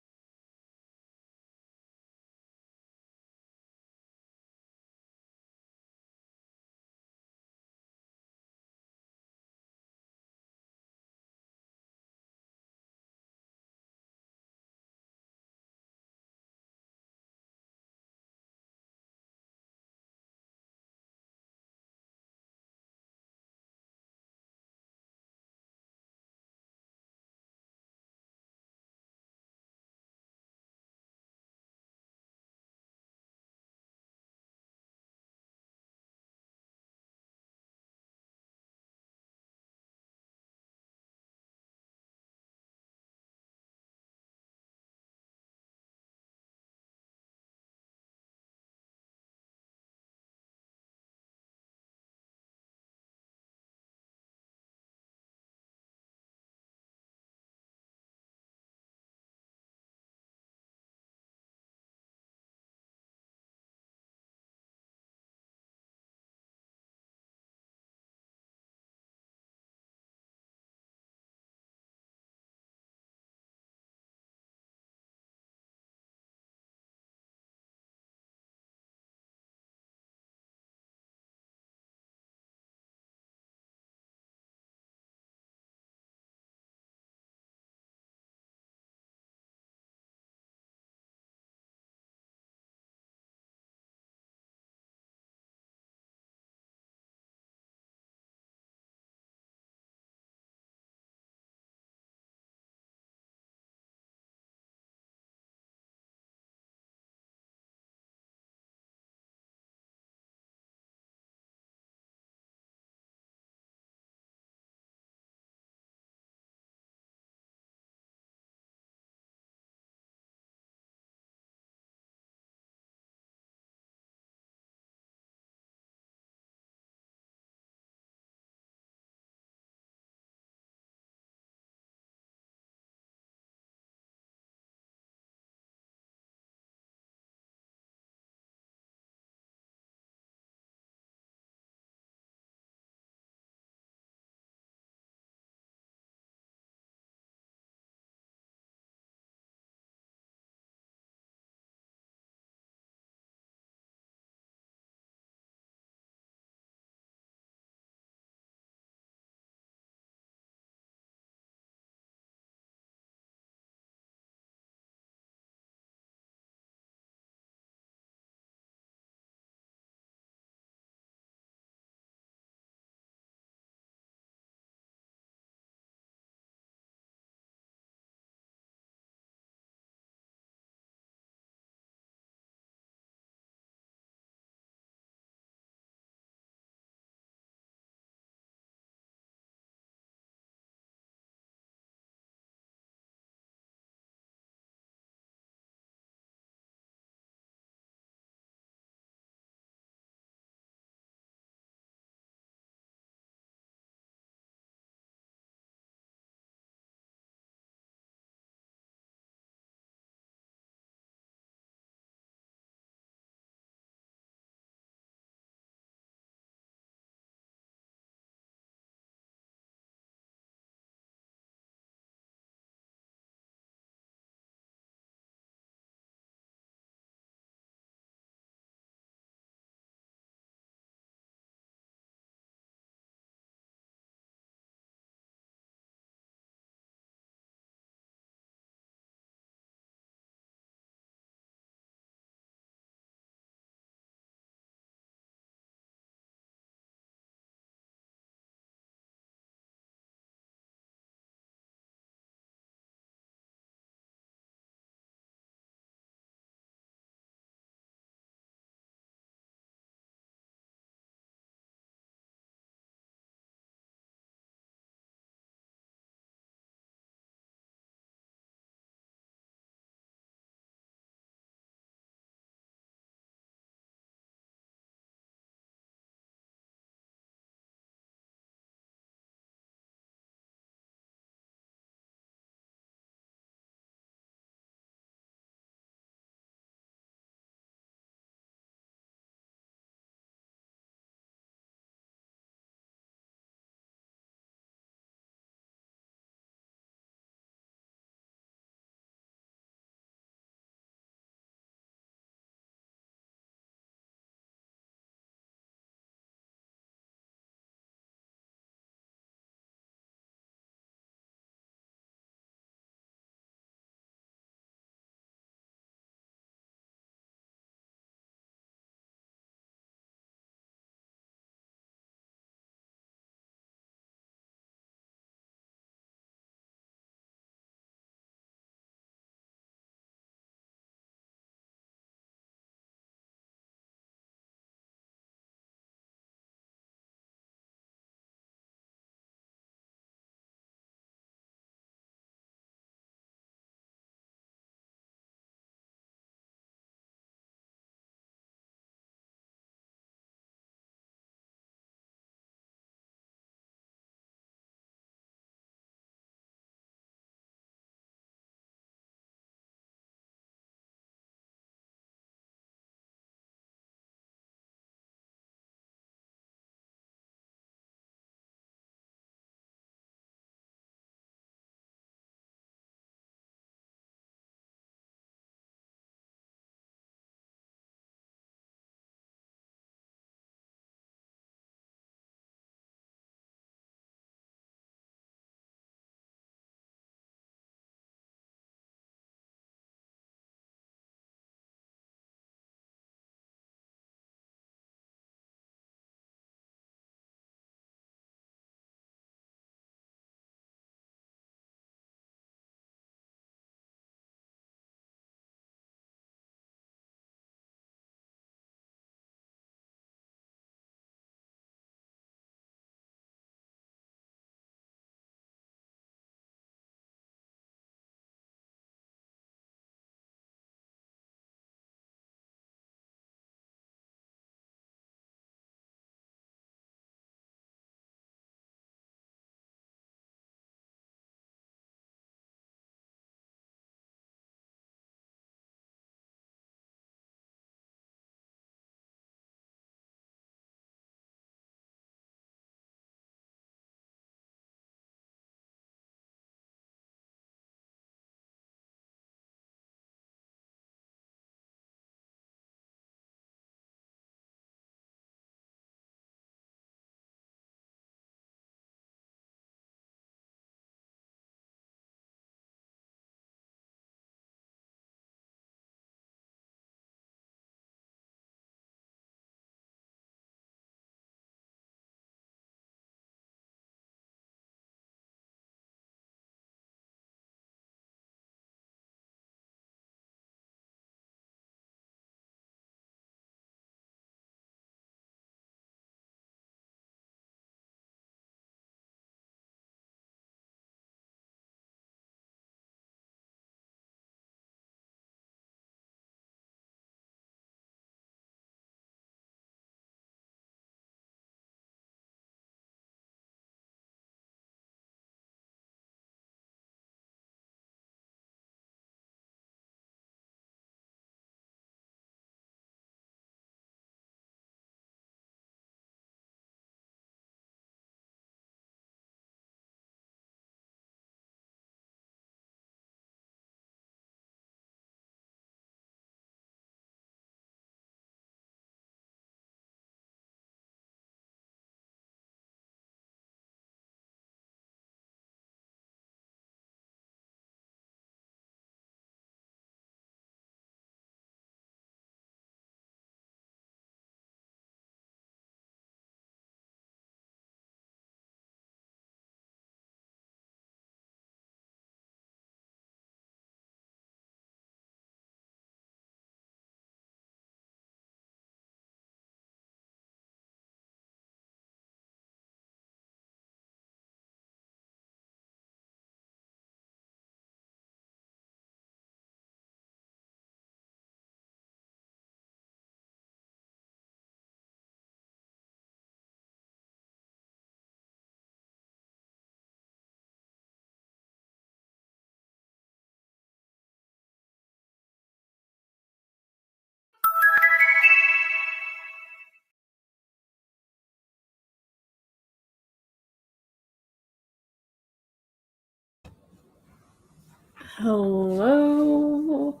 Hello.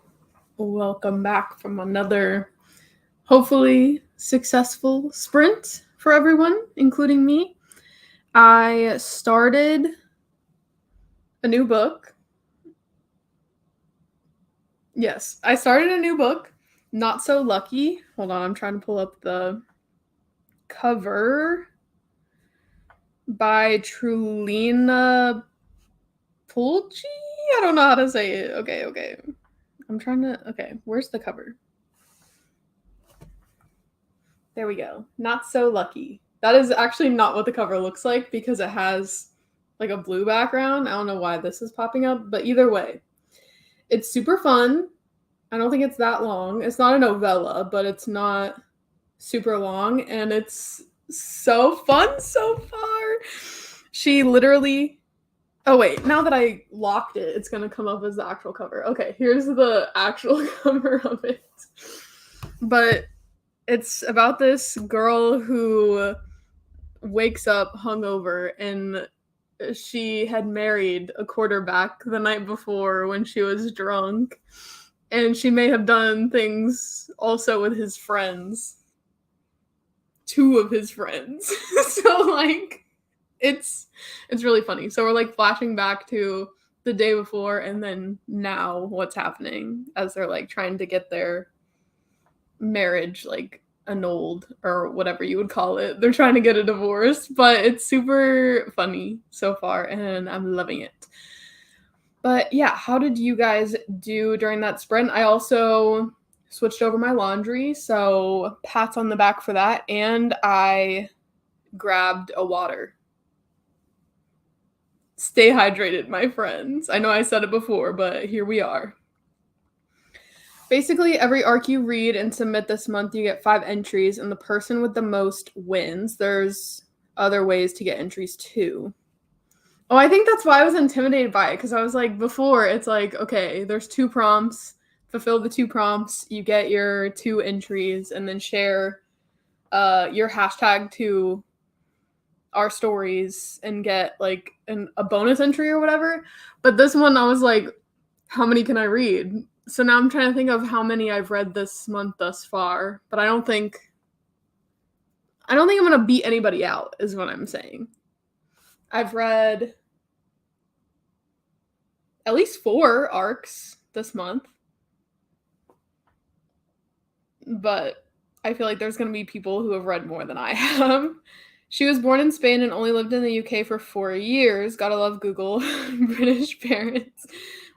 Welcome back from another hopefully successful sprint for everyone, including me. I started a new book. Yes, I started a new book, Not So Lucky. Hold on, I'm trying to pull up the cover by Trulina Pulci. I don't know how to say it. Okay. Okay, where's the cover? There we go. Not So Lucky. That is actually not what the cover looks like because it has like a blue background. I don't know why this is popping up, but either way, it's super fun. I don't think it's that long. It's not a novella, but it's not super long, and it's so fun so far. She literally. Oh, wait, now that I locked it, it's going to come up as the actual cover. Okay, here's the actual cover of it. But it's about this girl who wakes up hungover, and she had married a quarterback the night before when she was drunk. And she may have done things also with his friends. Two of his friends. So, like, it's really funny. So we're like flashing back to the day before and then now what's happening as they're like trying to get their marriage like annulled or whatever you would call it. They're trying to get a divorce, but it's super funny so far and I'm loving it. But yeah, how did you guys do during that sprint? I also switched over my laundry, so pats on the back for that, and I grabbed a water. Stay hydrated, my friends. I know I said it before, but here we are. Basically, every arc you read and submit this month, you get 5 entries, and the person with the most wins. There's other ways to get entries too. Oh, I think that's why I was intimidated by it, because I was like, before, it's like, okay, there's 2 prompts. Fulfill the 2 prompts, you get your 2 entries, and then share your hashtag to our stories and get like a bonus entry or whatever. But this one, I was like, how many can I read? So now I'm trying to think of how many I've read this month thus far, but I don't think I'm going to beat anybody out is what I'm saying. I've read at least 4 arcs this month, but I feel like there's going to be people who have read more than I have. She was born in Spain and only lived in the UK for 4 years. Gotta love Google. British parents.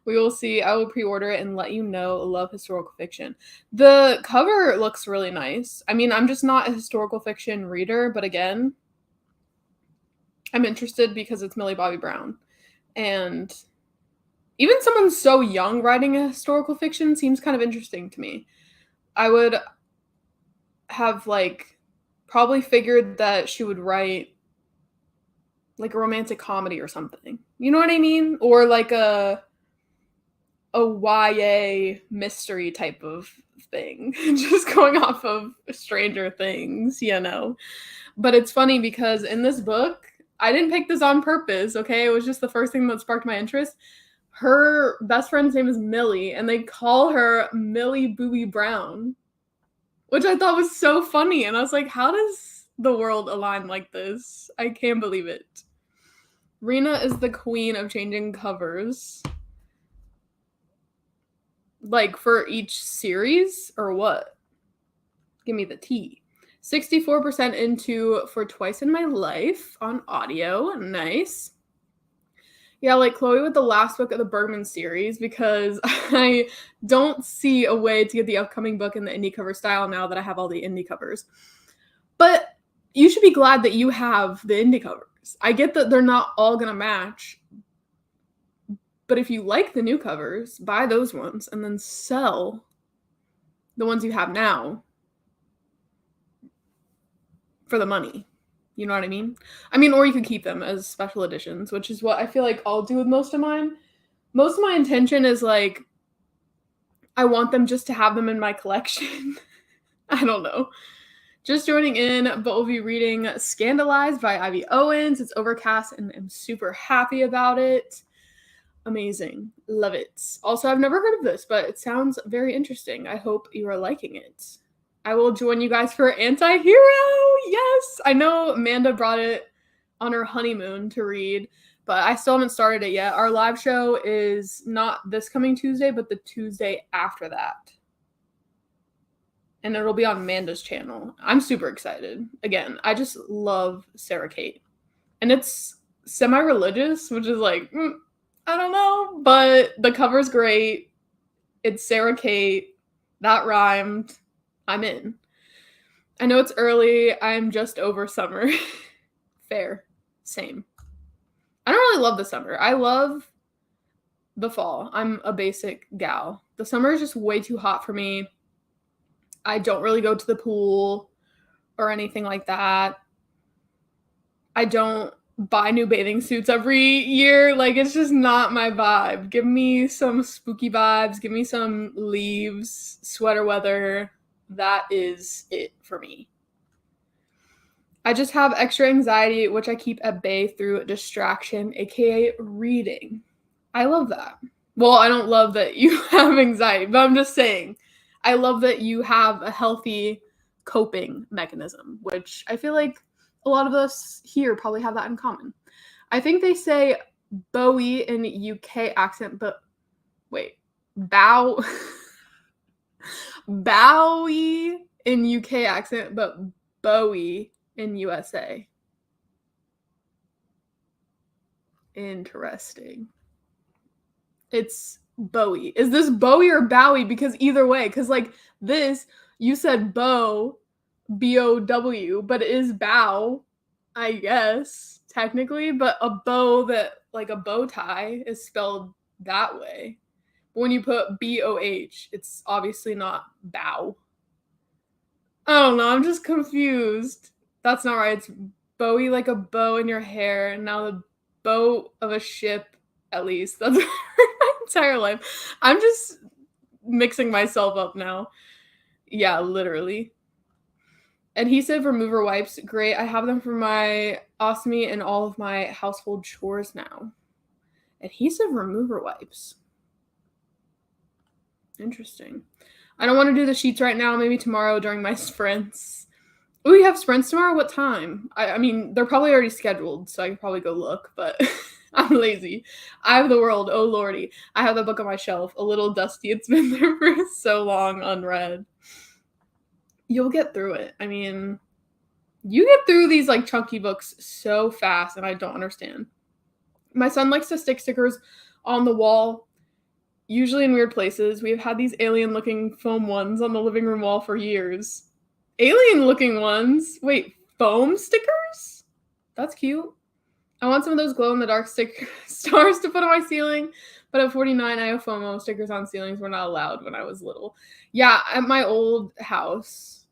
We will see. I will pre-order it and let you know. Love historical fiction. The cover looks really nice. I mean, I'm just not a historical fiction reader, but again, I'm interested because it's Millie Bobby Brown. And even someone so young writing a historical fiction seems kind of interesting to me. I would have like probably figured that she would write like a romantic comedy or something. You know what I mean? Or like a YA mystery type of thing. Just going off of Stranger Things, you know. But it's funny because in this book, I didn't pick this on purpose, okay? It was just the first thing that sparked my interest. Her best friend's name is Millie, and they call her Millie Booby Brown, which I thought was so funny. And I was like, how does the world align like this? I can't believe it. Rena is the queen of changing covers. Like for each series or what? Give me the tea. 64% into For Twice in My Life on audio. Nice. Yeah, like Chloe with the last book of the Bergman series, because I don't see a way to get the upcoming book in the indie cover style now that I have all the indie covers. But you should be glad that you have the indie covers. I get that they're not all going to match, but if you like the new covers, buy those ones and then sell the ones you have now for the money. You know what I mean? I mean, or you could keep them as special editions, which is what I feel like I'll do with most of mine. Most of my intention is like, I want them just to have them in my collection. I don't know. Just joining in, but we'll be reading Scandalized by Ivy Owens. It's Overcast, and I'm super happy about it. Amazing. Love it. Also, I've never heard of this, but it sounds very interesting. I hope you are liking it. I will join you guys for Anti-Hero. Yes. I know Amanda brought it on her honeymoon to read, but I still haven't started it yet. Our live show is not this coming Tuesday, but the Tuesday after that. And it'll be on Amanda's channel. I'm super excited. Again, I just love Sarah Kate. And it's semi-religious, which is like, I don't know, but the cover's great. It's Sarah Kate. That rhymed. I'm in. I know it's early. I'm just over summer. Fair. Same. I don't really love the summer. I love the fall. I'm a basic gal. The summer is just way too hot for me. I don't really go to the pool or anything like that. I don't buy new bathing suits every year. Like, it's just not my vibe. Give me some spooky vibes. Give me some leaves, sweater weather. That is it for me. I just have extra anxiety, which I keep at bay through distraction, aka reading. I love that. Well, I don't love that you have anxiety, but I'm just saying, I love that you have a healthy coping mechanism, which I feel like a lot of us here probably have that in common. I think they say Bowie in UK accent, but wait, Bowie in UK accent, but Bowie in USA. Interesting. It's Bowie. Is this Bowie or Bowie? Because either way, because like this, you said bow, B-O-W, but it is bow, I guess, technically, but a bow that, like a bow tie, is spelled that way. But when you put B-O-H, it's obviously not bow. I don't know, I'm just confused. That's not right. It's Bowie like a bow in your hair, and now the boat of a ship, at least. That's my entire life. I'm just mixing myself up now. Yeah, literally. Adhesive remover wipes, great. I have them for my ostomy and all of my household chores now. Adhesive remover wipes. Interesting. I don't want to do the sheets right now. Maybe tomorrow during my sprints. Oh, you have sprints tomorrow? What time? I mean, they're probably already scheduled, so I could probably go look, but I'm lazy. I have the world. Oh, lordy. I have the book on my shelf. A little dusty. It's been there for so long unread. You'll get through it. I mean, you get through these like chunky books so fast, and I don't understand. My son likes to stick stickers on the wall, usually in weird places. We've had these alien-looking foam ones on the living room wall for years. Alien-looking ones? Wait, foam stickers? That's cute. I want some of those glow-in-the-dark stars to put on my ceiling, but at 49, I have FOMO. Stickers on ceilings were not allowed when I was little. Yeah, at my old house,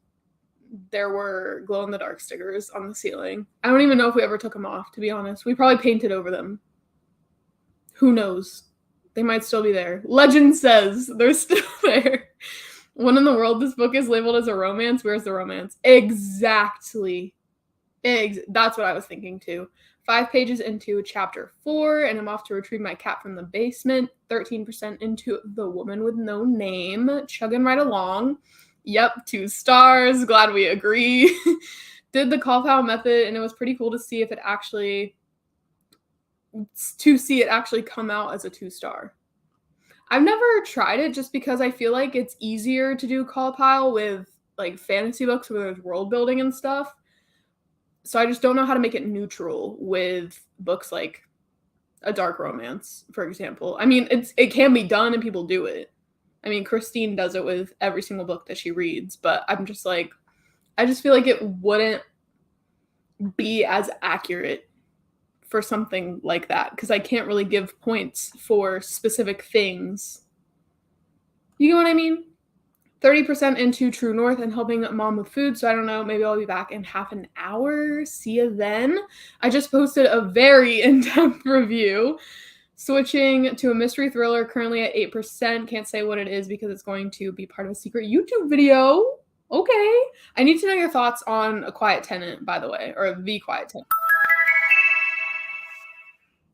there were glow-in-the-dark stickers on the ceiling. I don't even know if we ever took them off, to be honest. We probably painted over them. Who knows? They might still be there. Legend says they're still there. When in the world this book is labeled as a romance, where's the romance? Exactly. That's what I was thinking too. 5 pages into chapter 4, and I'm off to retrieve my cat from the basement. 13% into The Woman with No Name. Chugging right along. Yep, 2 stars. Glad we agree. Did the call pal method, and it was pretty cool to see if it actually come out as a 2-star. I've never tried it just because I feel like it's easier to do call pile with like fantasy books where there's world building and stuff. So I just don't know how to make it neutral with books like a dark romance, for example. I mean, it can be done and people do it. I mean, Christine does it with every single book that she reads, but I'm just like, I just feel like it wouldn't be as accurate for something like that because I can't really give points for specific things. You know what I mean? 30% into True North and helping mom with food. So I don't know, maybe I'll be back in half an hour. See you then. I just posted a very in-depth review. Switching to a mystery thriller, currently at 8%. Can't say what it is because it's going to be part of a secret YouTube video. Okay. I need to know your thoughts on A Quiet Tenant, by the way, or The Quiet Tenant.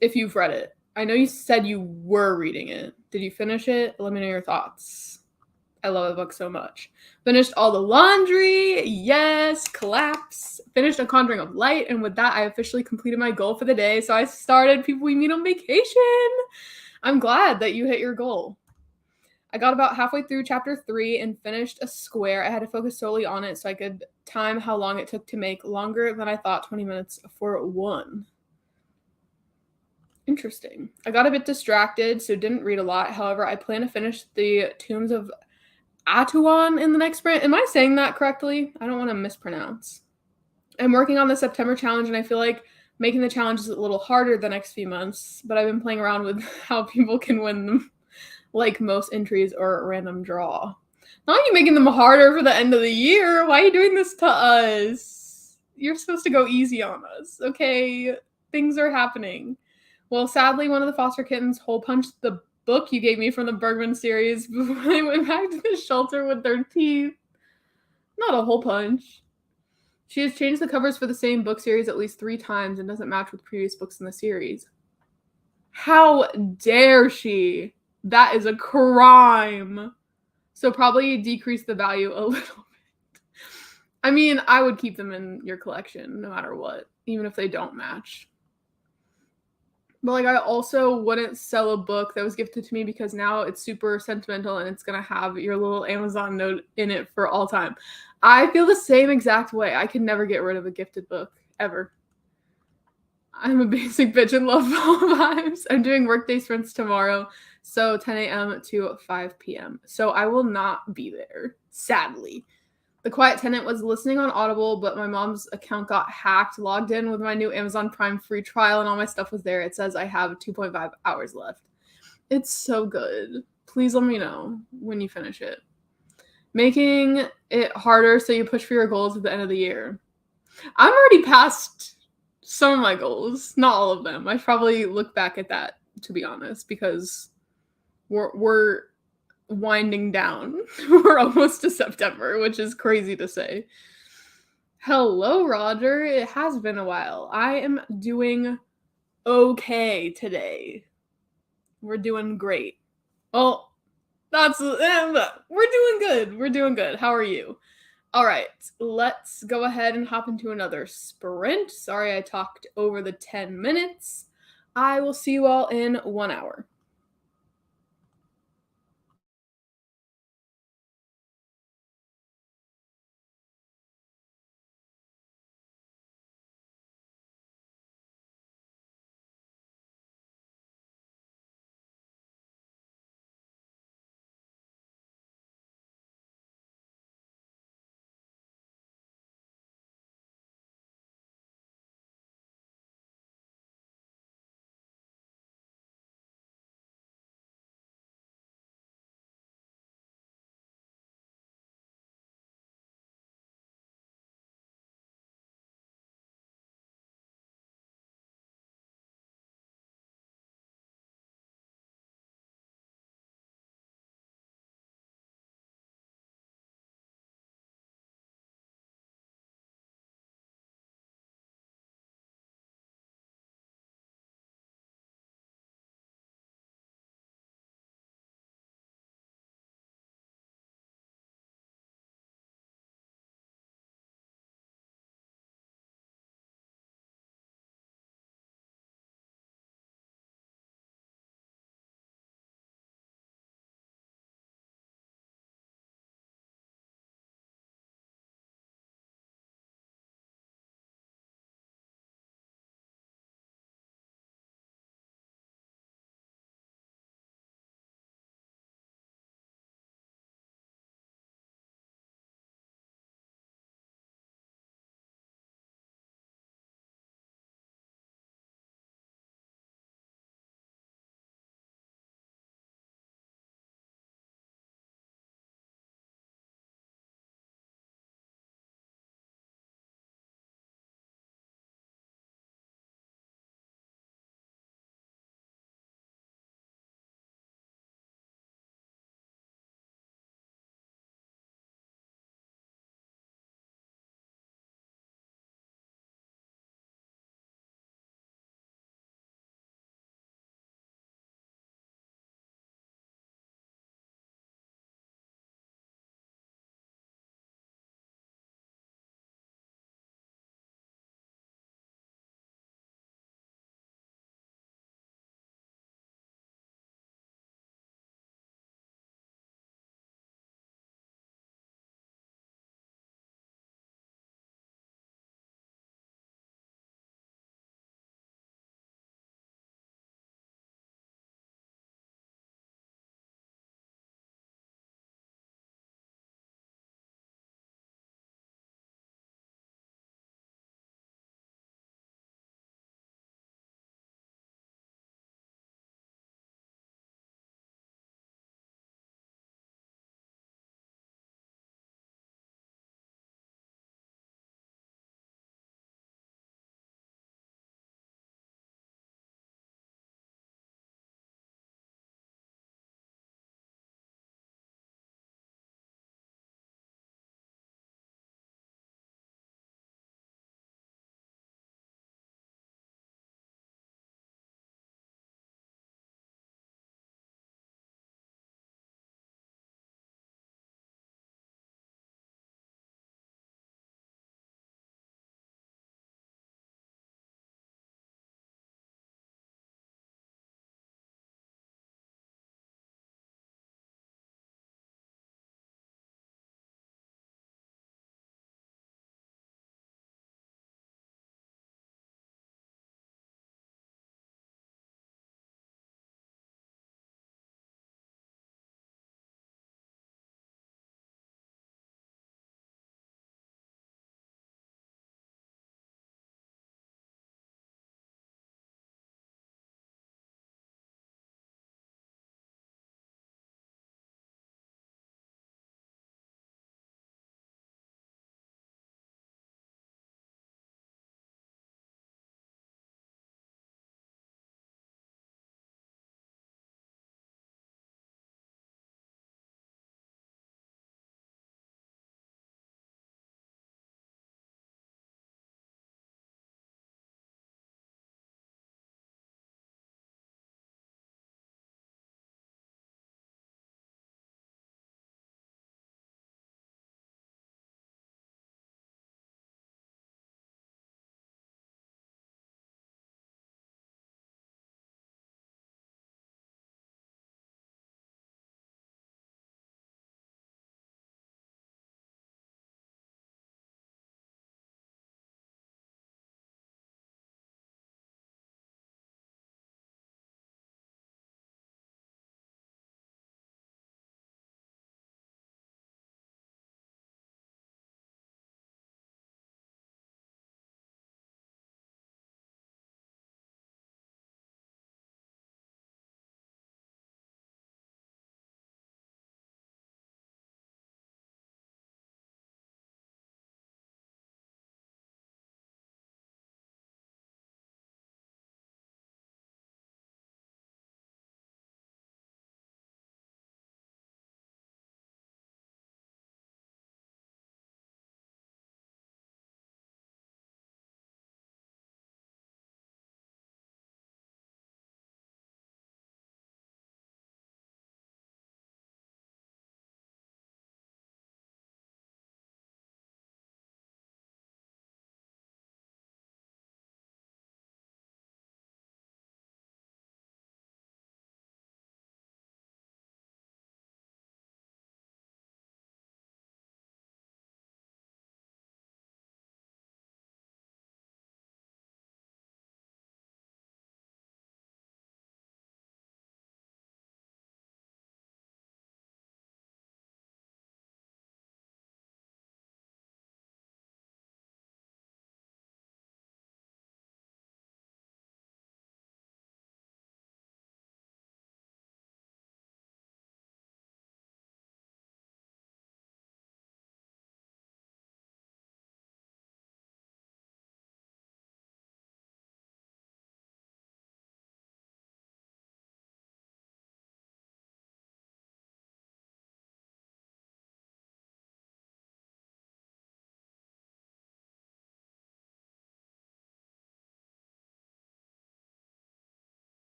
If you've read it. I know you said you were reading it. Did you finish it? Let me know your thoughts. I love the book so much. Finished all the laundry. Yes, collapse. Finished A Conjuring of Light. And with that, I officially completed my goal for the day. So I started People We Meet on Vacation. I'm glad that you hit your goal. I got about halfway through chapter 3 and finished a square. I had to focus solely on it so I could time how long it took to make, longer than I thought, 20 minutes for one. Interesting. I got a bit distracted, so didn't read a lot. However, I plan to finish the Tombs of Atuan in the next sprint. Am I saying that correctly? I don't want to mispronounce. I'm working on the September challenge, and I feel like making the challenge is a little harder the next few months, but I've been playing around with how people can win them, like most entries or a random draw. Not you making them harder for the end of the year. Why are you doing this to us? You're supposed to go easy on us, okay? Things are happening. Well, sadly, one of the foster kittens hole punched the book you gave me from the Bergman series before they went back to the shelter with their teeth. Not a hole punch. She has changed the covers for the same book series at least 3 times and doesn't match with previous books in the series. How dare she? That is a crime. So probably decrease the value a little bit. I mean, I would keep them in your collection no matter what, even if they don't match. But like, I also wouldn't sell a book that was gifted to me because now it's super sentimental and it's gonna have your little Amazon note in it for all time. I feel the same exact way. I can never get rid of a gifted book ever. I'm a basic bitch and love fall vibes. I'm doing workday sprints tomorrow, so 10 a.m. to 5 p.m. So I will not be there, sadly. The Quiet Tenant was listening on Audible, but my mom's account got hacked, logged in with my new Amazon Prime free trial, and all my stuff was there. It says I have 2.5 hours left. It's so good. Please let me know when you finish it. Making it harder so you push for your goals at the end of the year. I'm already past some of my goals, not all of them. I probably look back at that, to be honest, because we're winding down. We're almost to September, which is crazy to say. Hello, Roger. It has been a while. I am doing okay today. We're doing great. Well, that's we're doing good. We're doing good. How are you? All right, let's go ahead and hop into another sprint. Sorry I talked over the 10 minutes. I will see you all in 1 hour.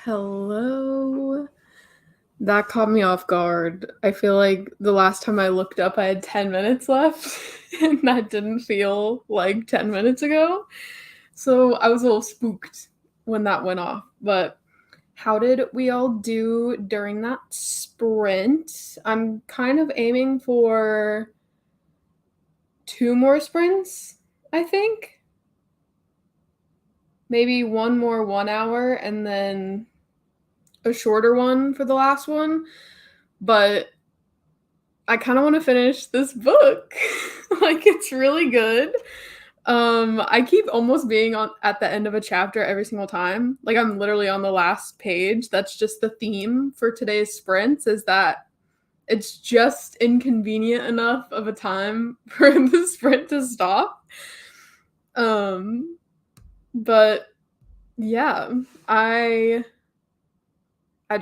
Hello. That caught me off guard. I feel like the last time I looked up, I had 10 minutes left, and that didn't feel like 10 minutes ago. So I was a little spooked when that went off. But how did we all do during that sprint? I'm kind of aiming for 2 more sprints, I think. Maybe one more 1 hour and then a shorter one for the last one. But I kind of want to finish this book. Like, it's really good. I keep almost being on at the end of a chapter every single time. Like, I'm literally on the last page. That's just the theme for today's sprints, is that it's just inconvenient enough of a time for the sprint to stop. But yeah, I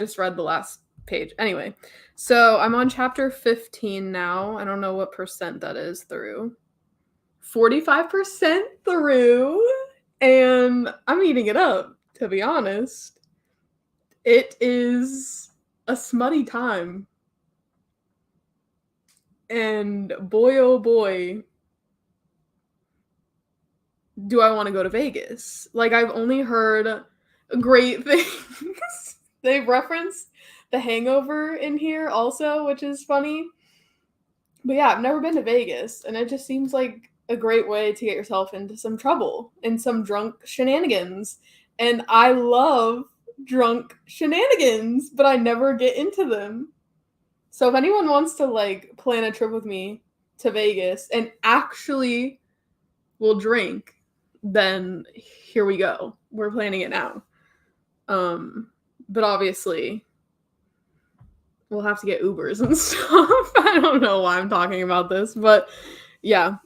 just read the last page. Anyway, so I'm on chapter 15 now. I don't know what percent that is through. 45% through, and I'm eating it up, to be honest. It is a smutty time. And boy, oh boy, do I want to go to Vegas. Like, I've only heard great things. They've referenced The Hangover in here also, which is funny. But yeah, I've never been to Vegas, and it just seems like a great way to get yourself into some trouble and some drunk shenanigans. And I love drunk shenanigans, but I never get into them. So if anyone wants to like plan a trip with me to Vegas and actually will drink, then here we go. We're planning it now. But obviously we'll have to get Ubers and stuff. I don't know why I'm talking about this, but yeah,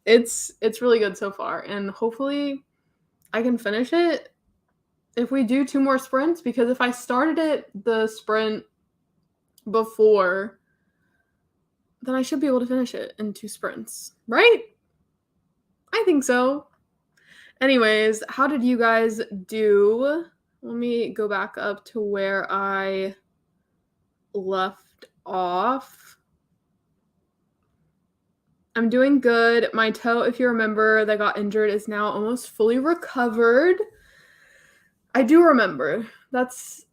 it's really good so far, and hopefully I can finish it if we do 2 more sprints, because if I started the sprint before, then I should be able to finish it in 2 sprints, right? I think so. Anyways, how did you guys do? Let me go back up to where I left off. I'm doing good. My toe, if you remember, that got injured is now almost fully recovered. I do remember. That's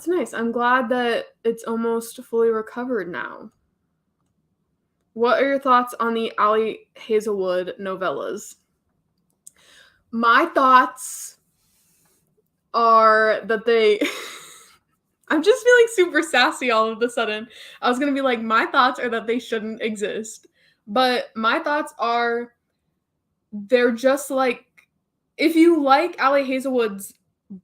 nice. I'm glad that it's almost fully recovered now. What are your thoughts on the Ali Hazelwood novellas? My thoughts are that they... I'm just feeling super sassy all of a sudden. I was going to be like, my thoughts are that they shouldn't exist. But my thoughts are, they're just like, if you like Ali Hazelwood's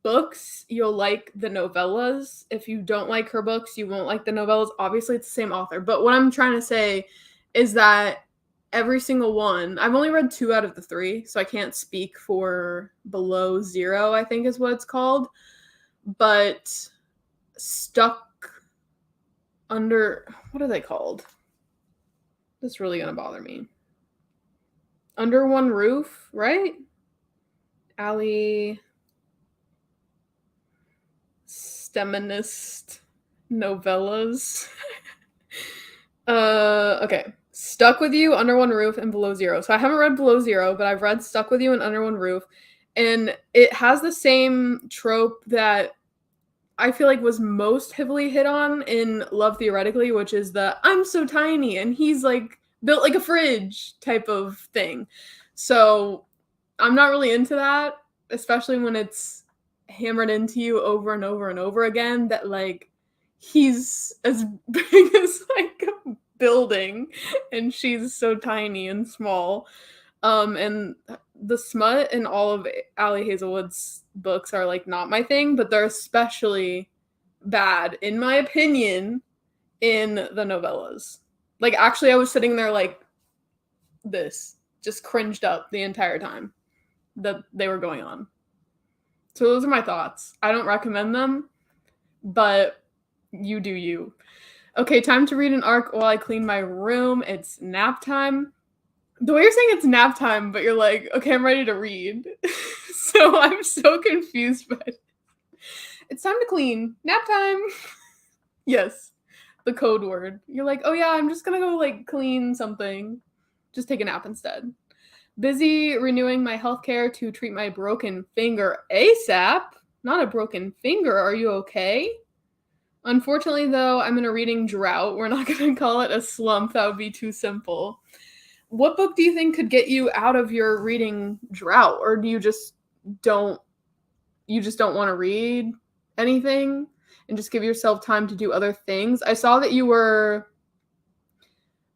books, you'll like the novellas. If you don't like her books, you won't like the novellas. Obviously, it's the same author. But what I'm trying to say is that every single one, I've only read 2 out of the 3, so I can't speak for Below Zero, I think is what it's called. But Stuck Under, what are they called? This is really going to bother me. Under One Roof, right? Ali Steminist novellas. Okay. Stuck With You, Under One Roof, and Below Zero. So I haven't read Below Zero, but I've read Stuck With You and Under One Roof. And it has the same trope that I feel like was most heavily hit on in Love Theoretically, which is the I'm so tiny and he's like built like a fridge type of thing. So I'm not really into that, especially when it's hammered into you over and over and over again that like he's as big as like a building and she's so tiny and small. And the smut in all of Ali Hazelwood's books are like not my thing, but they're especially bad, in my opinion, in the novellas. Like, actually, I was sitting there like this, just cringed up the entire time that they were going on. So those are my thoughts. I don't recommend them, but you do you. Okay, time to read an arc while I clean my room. It's nap time. The way you're saying it's nap time, but you're like, okay, I'm ready to read. So I'm so confused by it. It's time to clean. Nap time. Yes, the code word. You're like, oh yeah, I'm just gonna go like clean something. Just take a nap instead. Busy renewing my healthcare to treat my broken finger ASAP. Not a broken finger. Are you okay? Unfortunately, though, I'm in a reading drought. We're not going to call it a slump. That would be too simple. What book do you think could get you out of your reading drought? Or do you just don't want to read anything and just give yourself time to do other things? I saw that you were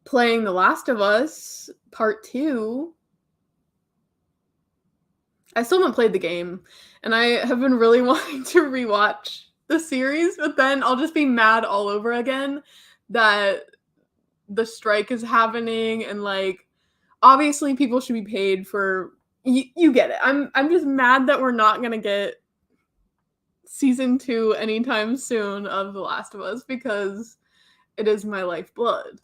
playing The Last of Us Part 2. I still haven't played the game, and I have been really wanting to rewatch the series, but then I'll just be mad all over again that the strike is happening, and like obviously people should be paid for you get it. I'm just mad that we're not gonna get season 2 anytime soon of The Last of Us because it is my lifeblood.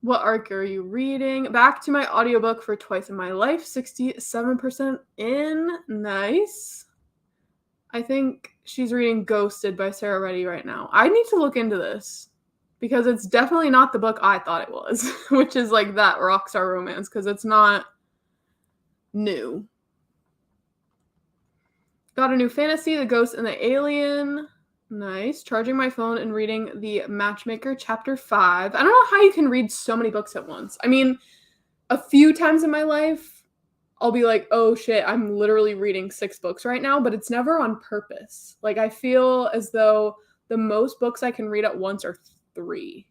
What arc are you reading? Back to my audiobook for Twice in My Life, 67% in. Nice. I think she's reading Ghosted by Sarah Reddy right now. I need to look into this because it's definitely not the book I thought it was, which is like that Rockstar Romance, because it's not new. Got a new fantasy, The Ghost and the Alien. Nice. Charging my phone and reading The Matchmaker Chapter 5. I don't know how you can read so many books at once. I mean, a few times in my life, I'll be like, oh shit, I'm literally reading 6 books right now, but it's never on purpose. Like, I feel as though the most books I can read at once are 3.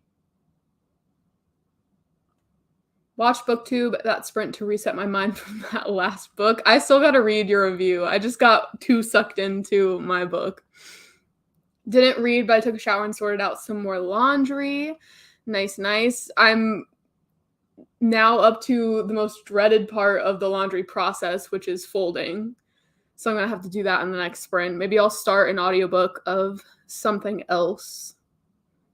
Watch BookTube, that sprint to reset my mind from that last book. I still gotta read your review. I just got too sucked into my book. Didn't read, but I took a shower and sorted out some more laundry. Nice, nice. I'm now up to the most dreaded part of the laundry process, which is folding. So I'm going to have to do that in the next sprint. Maybe I'll start an audiobook of something else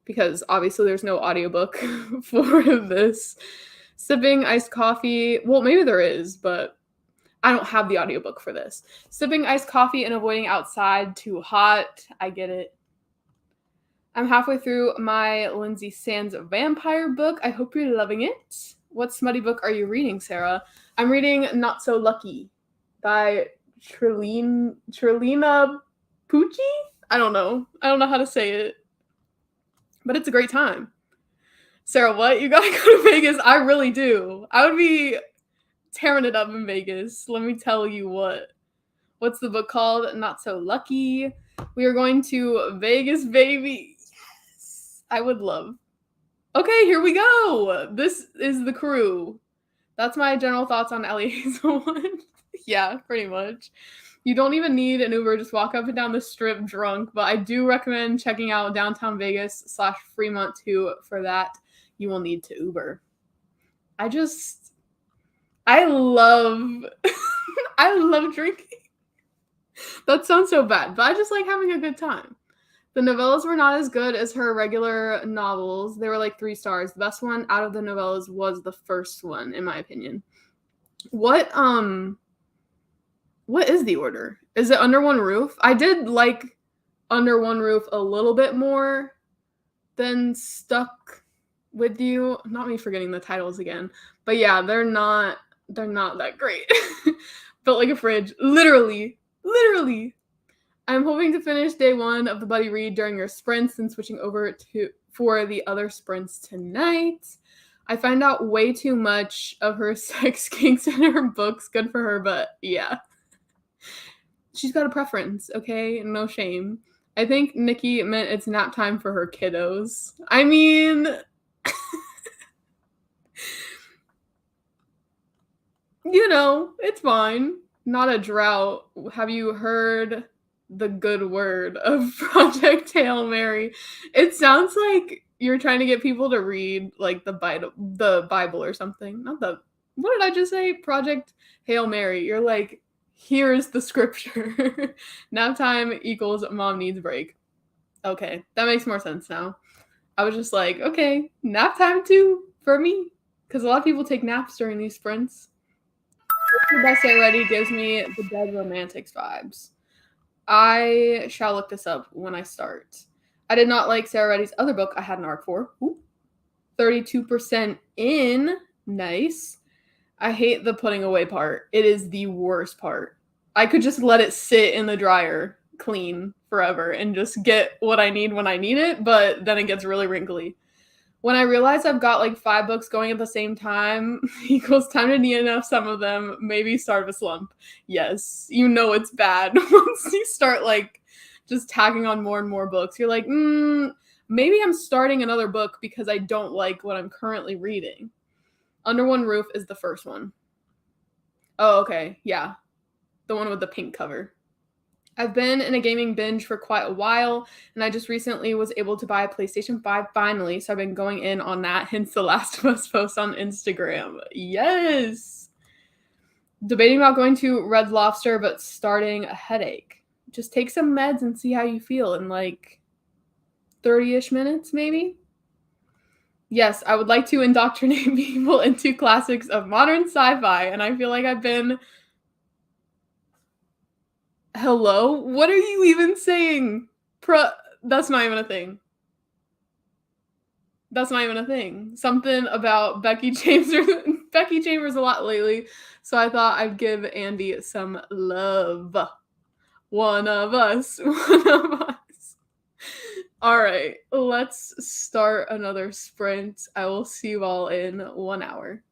because obviously there's no audiobook for this. Sipping iced coffee. Well, maybe there is, but I don't have the audiobook for this. Sipping iced coffee and avoiding outside too hot. I get it. I'm halfway through my Lindsay Sands vampire book. I hope you're loving it. What smutty book are you reading, Sarah? I'm reading Not So Lucky by Trilina Pucci? I don't know how to say it. But it's a great time. Sarah, what? You gotta go to Vegas? I really do. I would be tearing it up in Vegas. Let me tell you what. What's the book called? Not So Lucky. We are going to Vegas, baby. Yes. I would love. Okay, here we go. This is the crew. That's my general thoughts on Ellie Hazelwood. Yeah, pretty much. You don't even need an Uber. Just walk up and down the strip drunk. But I do recommend checking out downtown Vegas / Fremont too. For that, you will need to Uber. I love I love drinking. That sounds so bad, but I just like having a good time. The novellas were not as good as her regular novels. They were like 3 stars. The best one out of the novellas was the first one, in my opinion. What is the order? Is it Under One Roof? I did like Under One Roof a little bit more than Stuck With You. Not me forgetting the titles again. But yeah, they're not that great. Built like a fridge. Literally. I'm hoping to finish day 1 of the Buddy Read during your sprints and switching over for the other sprints tonight. I find out way too much of her sex kinks in her books. Good for her, but yeah. She's got a preference, okay? No shame. I think Nikki meant it's nap time for her kiddos. I mean... you know, it's fine. Not a drought. Have you heard the good word of Project Hail Mary? It sounds like you're trying to get people to read like the Bible or something. What did I just say? Project Hail Mary. You're like, here's the scripture. Nap time equals mom needs break. Okay, that makes more sense now. I was just like, okay, nap time too for me. Because a lot of people take naps during these sprints. The best already gives me the Dead Romantics vibes. I shall look this up when I start. I did not like Sarah Reddy's other book I had an arc for. Ooh. 32% in. Nice. I hate the putting away part. It is the worst part. I could just let it sit in the dryer clean forever and just get what I need when I need it, but then it gets really wrinkly. When I realize I've got like 5 books going at the same time, equals time to neat enough some of them, maybe start a slump. Yes, you know it's bad once you start like just tagging on more and more books. You're like, maybe I'm starting another book because I don't like what I'm currently reading. Under One Roof is the first one. Oh, okay. Yeah. The one with the pink cover. I've been in a gaming binge for quite a while, and I just recently was able to buy a PlayStation 5 finally, so I've been going in on that, hence the Last of Us post on Instagram. Yes! Debating about going to Red Lobster, but starting a headache. Just take some meds and see how you feel in like 30-ish minutes, maybe? Yes, I would like to indoctrinate people into classics of modern sci-fi, and I feel like I've been hello? What are you even saying? That's not even a thing. That's not even a thing. Something about Becky Chambers Becky Chambers a lot lately, so I thought I'd give Andy some love. One of us. One of us. All right, let's start another sprint. I will see you all in 1 hour.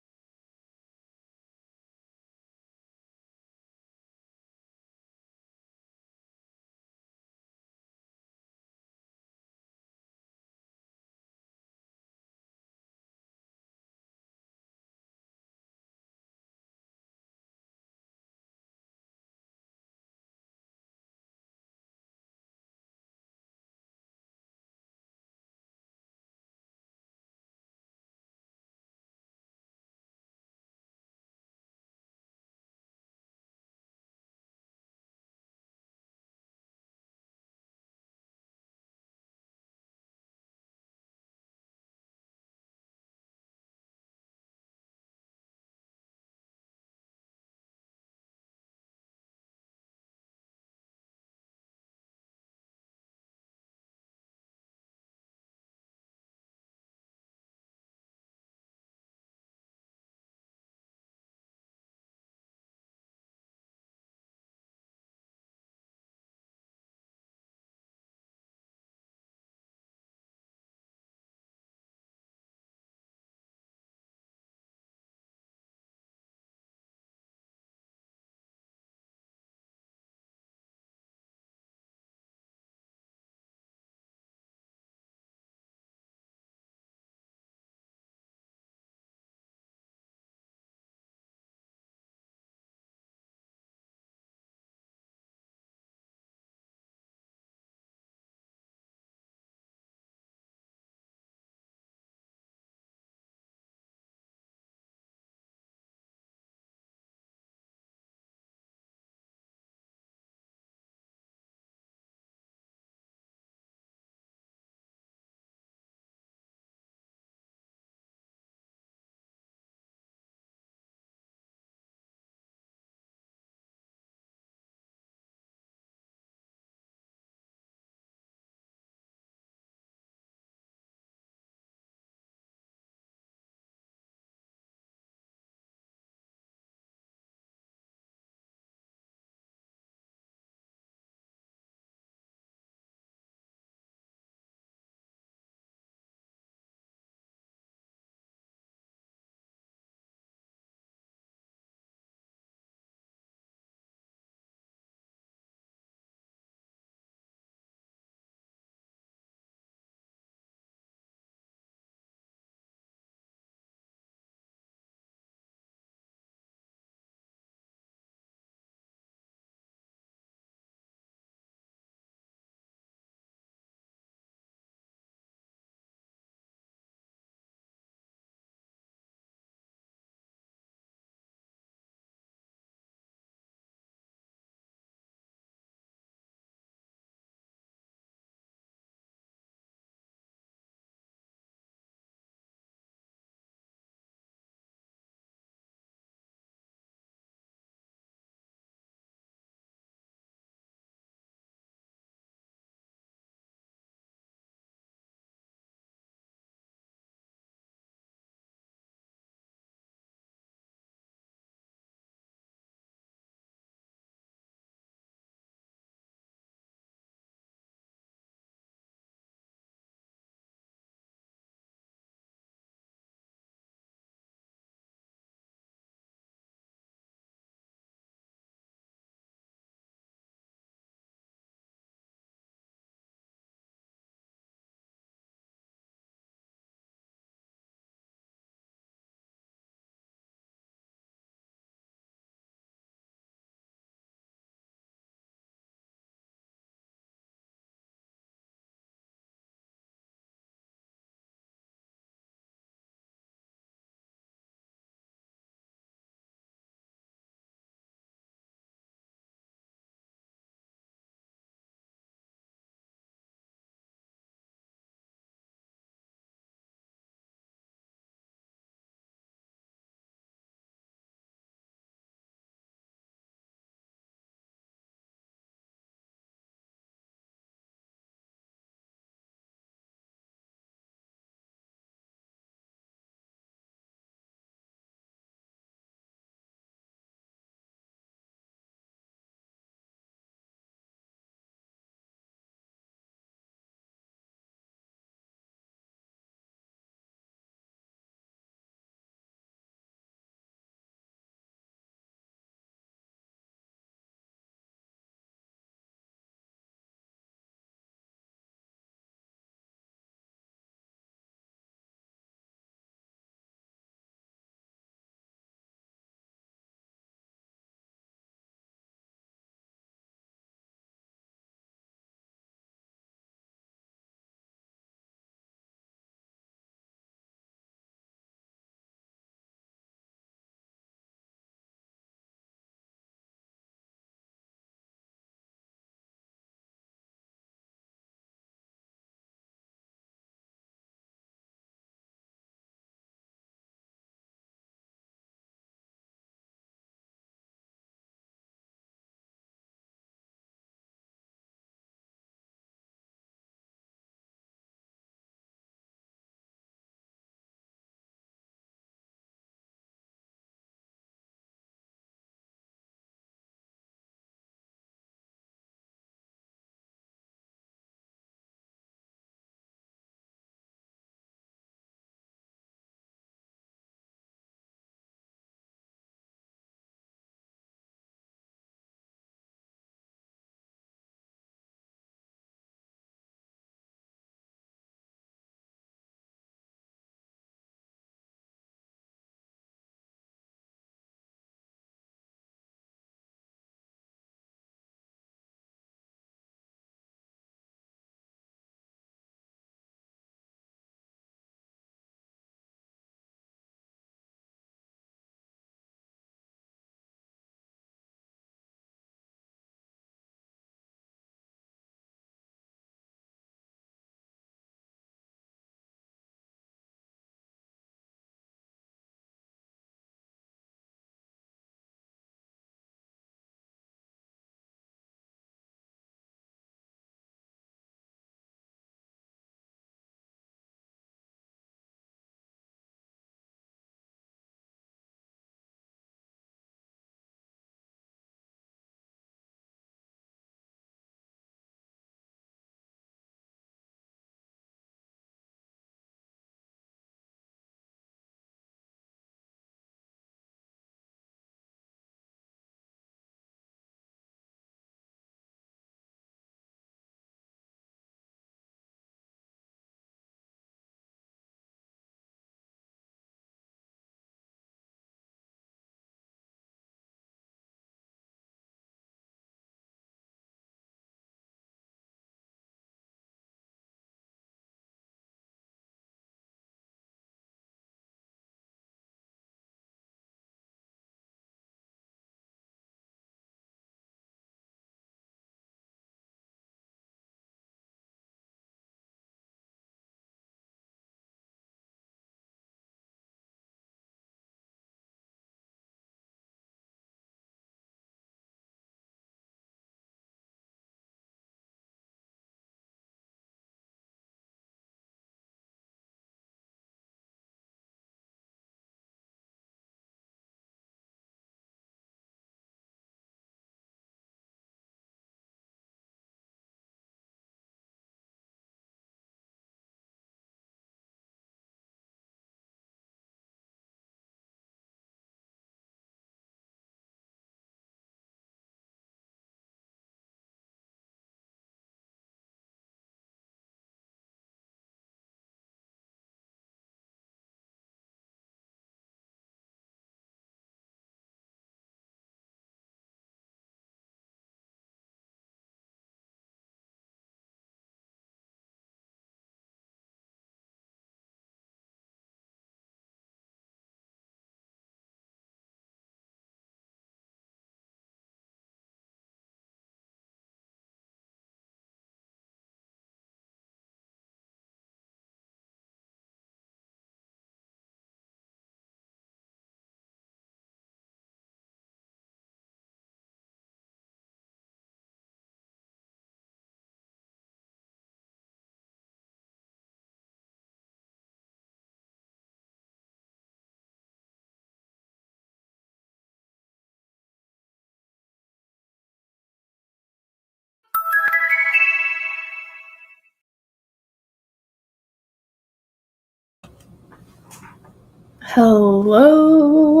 Hello,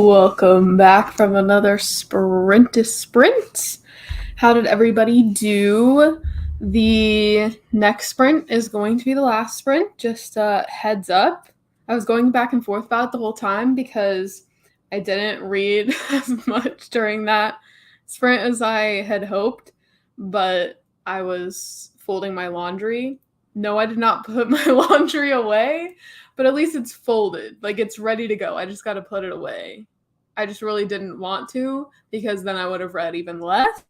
welcome back from another sprint. How did everybody do? The next sprint is going to be the last sprint, just heads up. I was going back and forth about it the whole time because I didn't read as much during that sprint as I had hoped, but I was folding my laundry. No, I did not put my laundry away, but at least it's folded. Like, it's ready to go. I just got to put it away. I just really didn't want to because then I would have read even less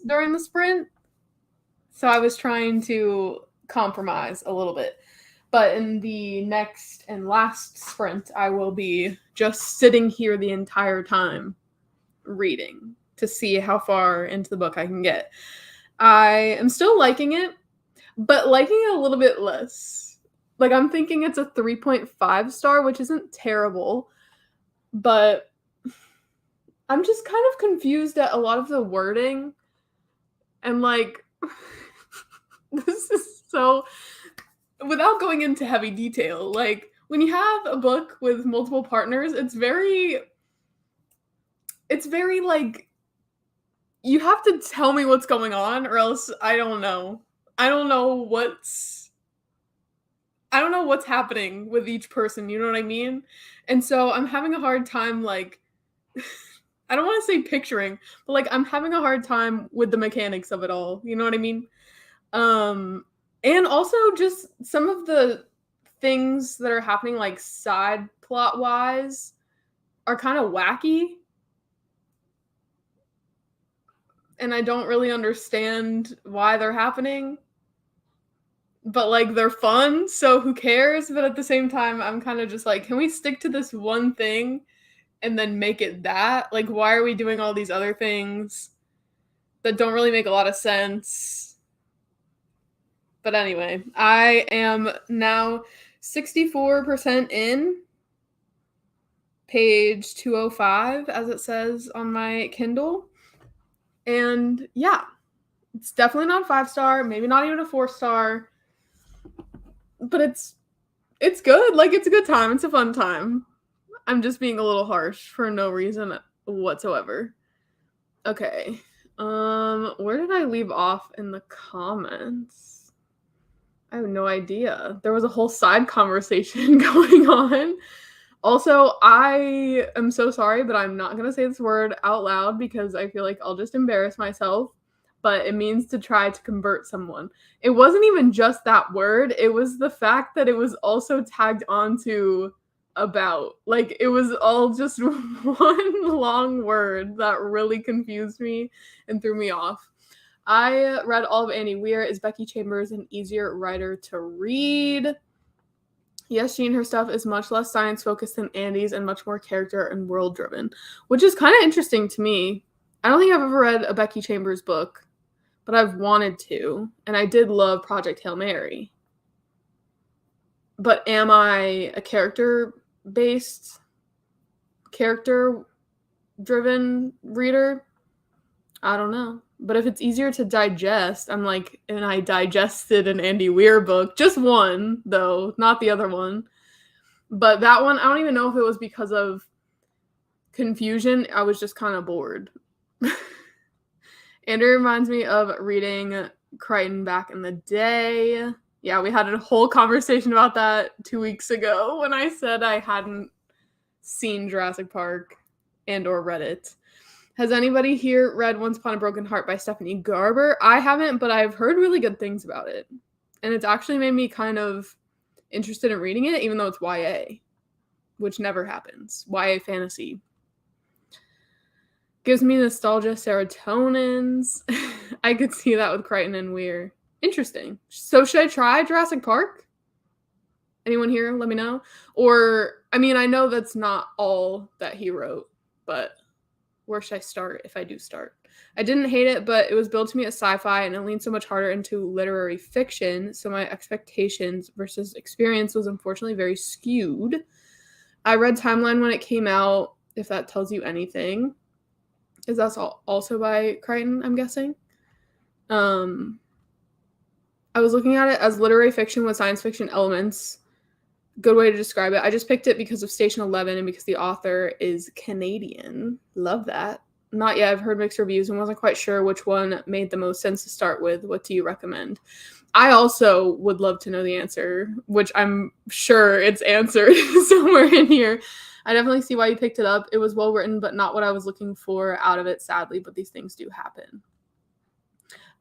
during the sprint. So I was trying to compromise a little bit. But in the next and last sprint, I will be just sitting here the entire time reading to see how far into the book I can get. I am still liking it, but liking it a little bit less. Like, I'm thinking it's a 3.5 star, which isn't terrible, but I'm just kind of confused at a lot of the wording. And, like, this is so, without going into heavy detail, like, when you have a book with multiple partners, it's very, like, you have to tell me what's going on or else I don't know. I don't know what's happening with each person, you know what I mean? And so I'm having a hard time, like, I don't want to say picturing, but, like, I'm having a hard time with the mechanics of it all, you know what I mean? And also just some of the things that are happening, like, side plot wise, are kind of wacky. And I don't really understand why they're happening. But, like, they're fun, so who cares? But at the same time, I'm kind of just like, can we stick to this one thing and then make it that? Like, why are we doing all these other things that don't really make a lot of sense? But anyway, I am now 64% in, page 205, as it says on my Kindle. And yeah, it's definitely not a 5-star, maybe not even a 4-star, but it's good. Like, it's a good time. It's a fun time. I'm just being a little harsh for no reason whatsoever. Okay. Where did I leave off in the comments? I have no idea. There was a whole side conversation going on. Also, I am so sorry, but I'm not going to say this word out loud because I feel like I'll just embarrass myself. But it means to try to convert someone. It wasn't even just that word. It was the fact that it was also tagged onto about. Like, it was all just one long word that really confused me and threw me off. I read all of Annie Weir. Is Becky Chambers an easier writer to read? Yes, she and her stuff is much less science-focused than Andy's and much more character and world-driven, which is kind of interesting to me. I don't think I've ever read a Becky Chambers book, but I've wanted to, and I did love Project Hail Mary. But am I a character-based, character-driven reader? I don't know. But if it's easier to digest, I'm like, and I digested an Andy Weir book. Just one, though, not the other one. But that one, I don't even know if it was because of confusion. I was just kind of bored. And it reminds me of reading Crichton back in the day. Yeah, we had a whole conversation about that 2 weeks ago when I said I hadn't seen Jurassic Park and or read it. Has anybody here read Once Upon a Broken Heart by Stephanie Garber? I haven't, but I've heard really good things about it. And it's actually made me kind of interested in reading it, even though it's YA, which never happens. YA fantasy. Gives me nostalgia, serotonins. I could see that with Crichton and Weir. Interesting. So should I try Jurassic Park? Anyone here? Let me know. Or, I mean, I know that's not all that he wrote, but where should I start if I do start? I didn't hate it, but it was billed to me as sci-fi and it leaned so much harder into literary fiction, so my expectations versus experience was unfortunately very skewed. I read Timeline when it came out, if that tells you anything. Is that also by Crichton, I'm guessing? I was looking at it as literary fiction with science fiction elements, Good way to describe it. I just picked it because of Station 11 and because the author is Canadian. Love that. Not yet. I've heard mixed reviews and wasn't quite sure which one made the most sense to start with. What do you recommend? I also would love to know the answer, which I'm sure it's answered somewhere in here. I definitely see why you picked it up. It was well written, but not what I was looking for out of it, sadly, but these things do happen.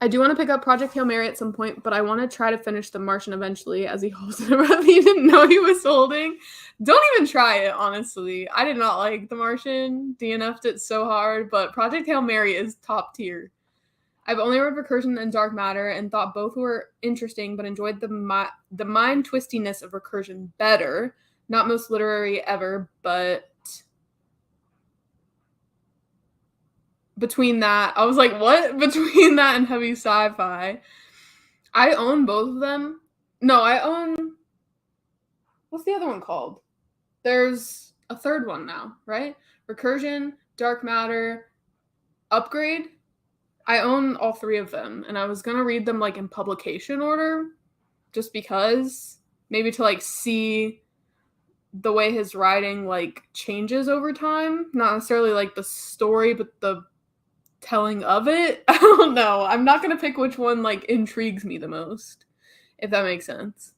I do want to pick up Project Hail Mary at some point, but I want to try to finish The Martian eventually as he holds it around he didn't know he was holding. Don't even try it, honestly. I did not like The Martian. DNF'd it so hard, but Project Hail Mary is top tier. I've only read Recursion and Dark Matter and thought both were interesting, but enjoyed the mind twistiness of Recursion better. Not most literary ever, but between that, I was like, what? Between that and heavy sci-fi. I own both of them. No, I own, what's the other one called? There's a third one now, right? Recursion, Dark Matter, Upgrade. I own all three of them, and I was gonna read them like in publication order, just because, maybe to like see the way his writing like changes over time. Not necessarily like the story, but the telling of it. I don't know. I'm not gonna pick which one like intrigues me the most, if that makes sense.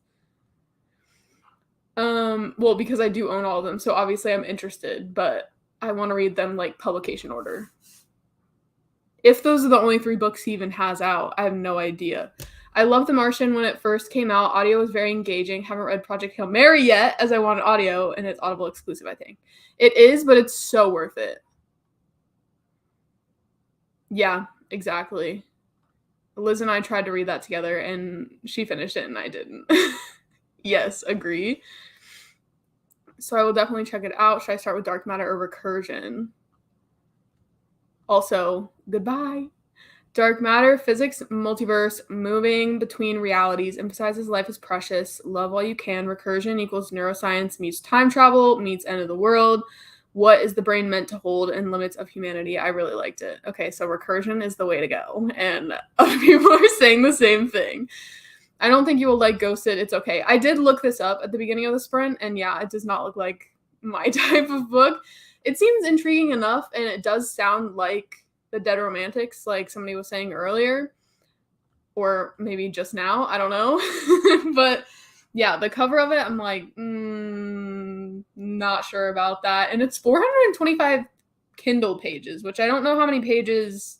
Well, because I do own all of them, so obviously I'm interested, but I want to read them like publication order. If those are the only 3 books he even has out, I have no idea. I loved The Martian when it first came out. Audio was very engaging. Haven't read Project Hail Mary yet, as I wanted audio, and it's Audible exclusive, I think. It is, but it's so worth it. Yeah, exactly. Liz and I tried to read that together, and she finished it, and I didn't. Yes, agree. So I will definitely check it out. Should I start with Dark Matter or Recursion? Also, goodbye. Dark Matter, physics, multiverse, moving between realities, emphasizes life is precious, love while you can. Recursion equals neuroscience meets time travel, meets end of the world. What is the brain meant to hold and limits of humanity? I really liked it. Okay, so Recursion is the way to go. And other people are saying the same thing. I don't think you will like Ghosted. It's okay. I did look this up at the beginning of the sprint, and yeah, it does not look like my type of book. It seems intriguing enough, and it does sound like The Dead Romantics, like somebody was saying earlier, or maybe just now. I don't know. But yeah, the cover of it, I'm like, not sure about that. And it's 425 Kindle pages, which I don't know how many pages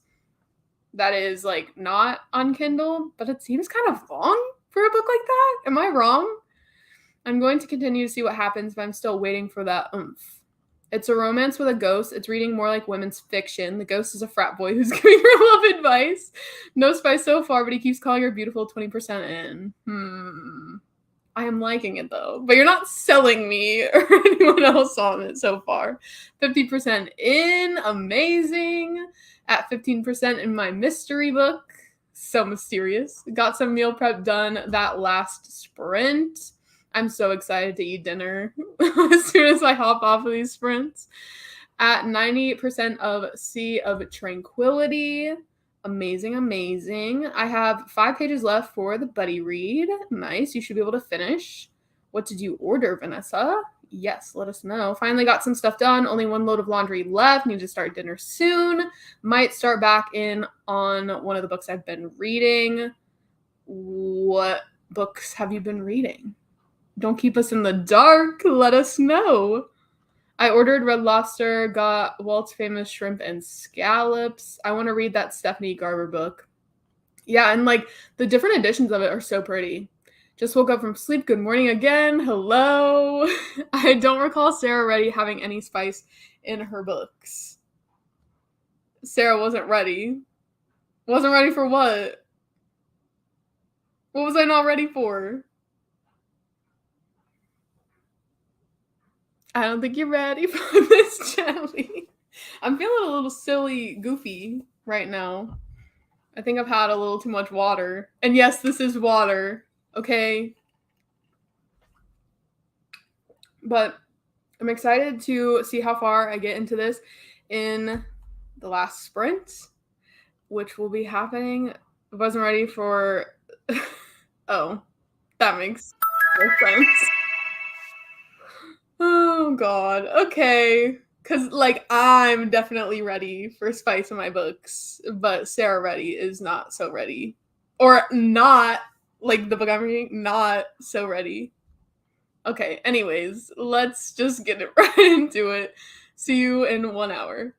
that is like not on Kindle, but it seems kind of long for a book like that. Am I wrong? I'm going to continue to see what happens, but I'm still waiting for that oomph. It's a romance with a ghost. It's reading more like women's fiction. The ghost is a frat boy who's giving her love advice. No spice so far, but he keeps calling her beautiful 20% in. I am liking it though, but you're not selling me or anyone else on it so far. 50% in, amazing. At 15% in my mystery book, so mysterious. Got some meal prep done that last sprint. I'm so excited to eat dinner as soon as I hop off of these sprints. At 90% of Sea of Tranquility. Amazing, amazing. I have 5 pages left for the buddy read. Nice. You should be able to finish. What did you order, Vanessa? Yes, let us know. Finally got some stuff done. Only 1 load of laundry left. Need to start dinner soon. Might start back in on one of the books I've been reading. What books have you been reading? Don't keep us in the dark. Let us know. I ordered Red Lobster, got Walt's Famous Shrimp and Scallops. I want to read that Stephanie Garber book. Yeah, and like the different editions of it are so pretty. Just woke up from sleep. Good morning again. Hello. I don't recall Sarah Reddy having any spice in her books. Sarah wasn't ready. Wasn't ready for what? What was I not ready for? I don't think you're ready for this, Jelly. I'm feeling a little silly, goofy right now. I think I've had a little too much water. And yes, this is water, okay? But I'm excited to see how far I get into this in the last sprint, which will be happening. I wasn't ready for... Oh, that makes no sense. Oh god. Okay. Cause like I'm definitely ready for spice in my books, but Sarah Ready is not so ready. Or not like the book I'm reading, not so ready. Okay, anyways, let's just get it right into it. See you in 1 hour.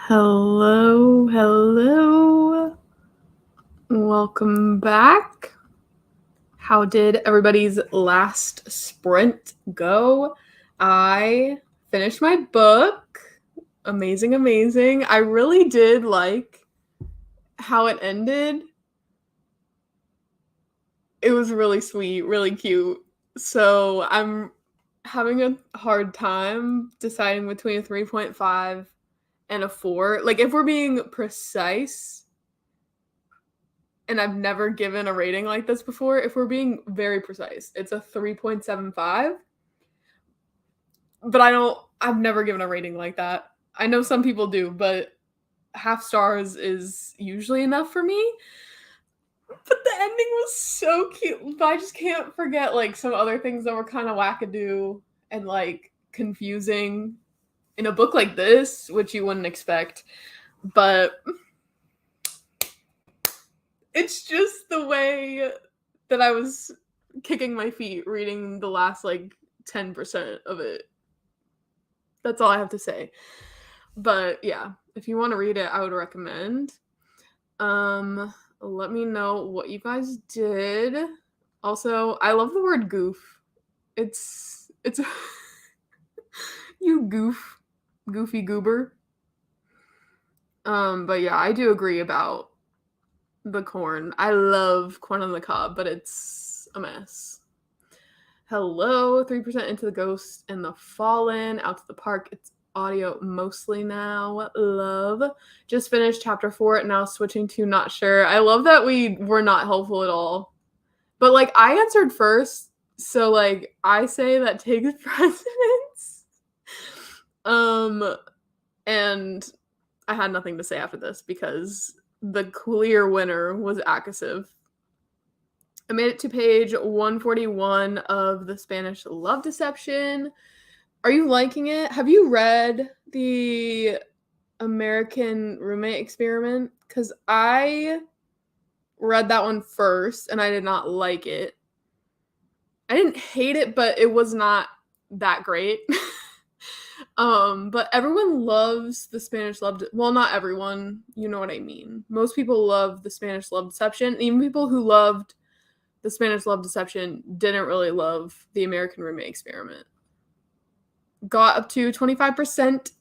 Hello. Welcome back. How did everybody's last sprint go? I finished my book. Amazing. I really did like how it ended. It was really sweet, really cute. So I'm having a hard time deciding between a 3.5 and a 4. Like, if we're being precise, and I've never given a rating like this before, if we're being very precise, it's a 3.75. But I've never given a rating like that. I know some people do, but half stars is usually enough for me. But the ending was so cute. But I just can't forget like some other things that were kind of wackadoo and like confusing in a book like this, which you wouldn't expect. But it's just the way that I was kicking my feet reading the last like 10% of it. That's all I have to say. But yeah, if you want to read it, I would recommend. Let me know what you guys did. Also, I love the word goof. It's you goofy goober. But yeah, I do agree about the corn. I love corn on the cob, but it's a mess. Hello, 3% into the ghost and the fallen, out to the park. It's audio mostly now. Love. Just finished chapter 4, now switching to not sure. I love that we were not helpful at all. But like I answered first, so like I say that takes precedence. And I had nothing to say after this because the clear winner was Akasiv. I made it to page 141 of The Spanish Love Deception. Are you liking it? Have you read The American Roommate Experiment? Because I read that one first and I did not like it. I didn't hate it, but it was not that great. But everyone loves The Spanish Love well, not everyone, you know what I mean. Most people love The Spanish Love Deception. Even people who loved The Spanish Love Deception didn't really love The American Roommate Experiment. Got up to 25%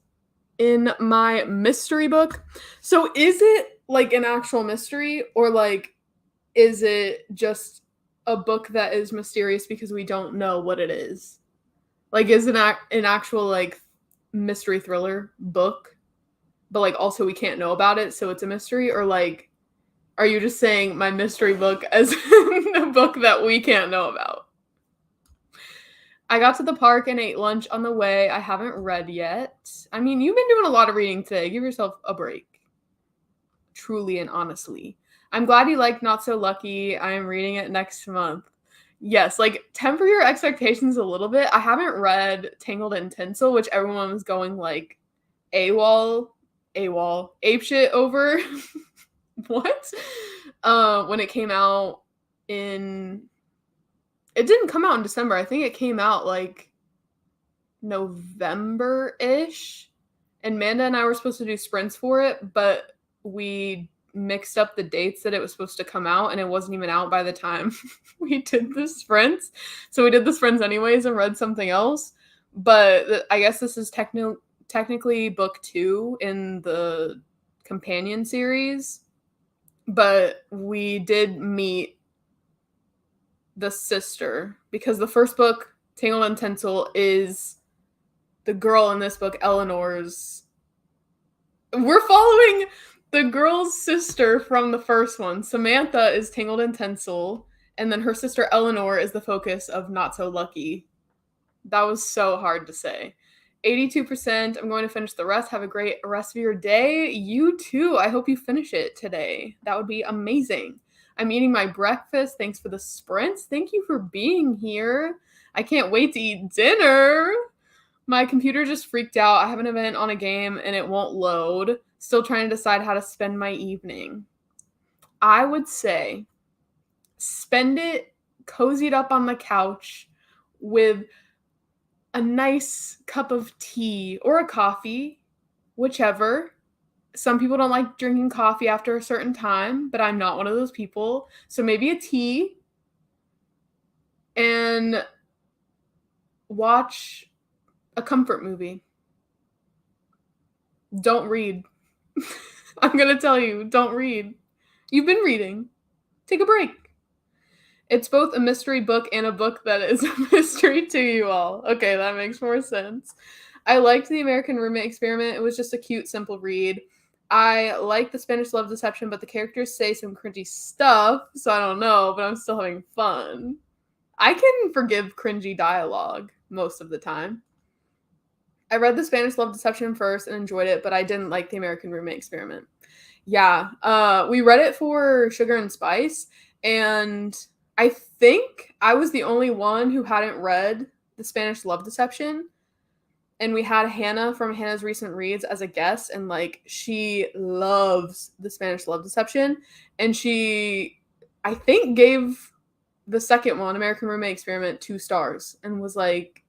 in my mystery book. So is it like an actual mystery, or like is it just a book that is mysterious because we don't know what it is? Like, is it an actual like mystery thriller book, but like also we can't know about it, so it's a mystery? Or like, are you just saying my mystery book as a book that we can't know about? I got to the park and ate lunch on the way. I haven't read yet. I mean, you've been doing a lot of reading today. Give yourself a break. Truly and honestly. I'm glad you liked Not So Lucky. I am reading it next month. Yes, like temper your expectations a little bit. I haven't read Tangled in Tinsel, which everyone was going like apeshit over. What? When it came out it didn't come out in December. I think it came out like November-ish. And Manda and I were supposed to do sprints for it, but we mixed up the dates that it was supposed to come out, and it wasn't even out by the time we did the sprints. So we did the sprints anyways and read something else. But I guess this is technically book 2 in the companion series. But we did meet the sister, because the first book, Tangled in Tinsel, is the girl in this book, Eleanor's. We're following the girl's sister from the first one. Samantha is Tangled in Tinsel, and then her sister Eleanor is the focus of Not So Lucky. That was so hard to say. 82%. I'm going to finish the rest. Have a great rest of your day. You too. I hope you finish it today. That would be amazing. I'm eating my breakfast. Thanks for the sprints. Thank you for being here. I can't wait to eat dinner. My computer just freaked out. I have an event on a game and it won't load. Still trying to decide how to spend my evening. I would say spend it cozied up on the couch with a nice cup of tea or a coffee, whichever, Some people don't like drinking coffee after a certain time, but I'm not one of those people. So maybe a tea and watch a comfort movie. Don't read. I'm going to tell you, don't read. You've been reading. Take a break. It's both a mystery book and a book that is a mystery to you all. Okay, that makes more sense. I liked The American Roommate Experiment. It was just a cute, simple read. I like The Spanish Love Deception, but the characters say some cringy stuff, so I don't know, but I'm still having fun. I can forgive cringy dialogue most of the time. I read The Spanish Love Deception first and enjoyed it, but I didn't like The American Roommate Experiment. Yeah, we read it for Sugar and Spice, and I think I was the only one who hadn't read The Spanish Love Deception. And we had Hannah from Hannah's Recent Reads as a guest, and like she loves The Spanish Love Deception, and she, I think, gave the second one, American Roommate Experiment, 2 stars, and was like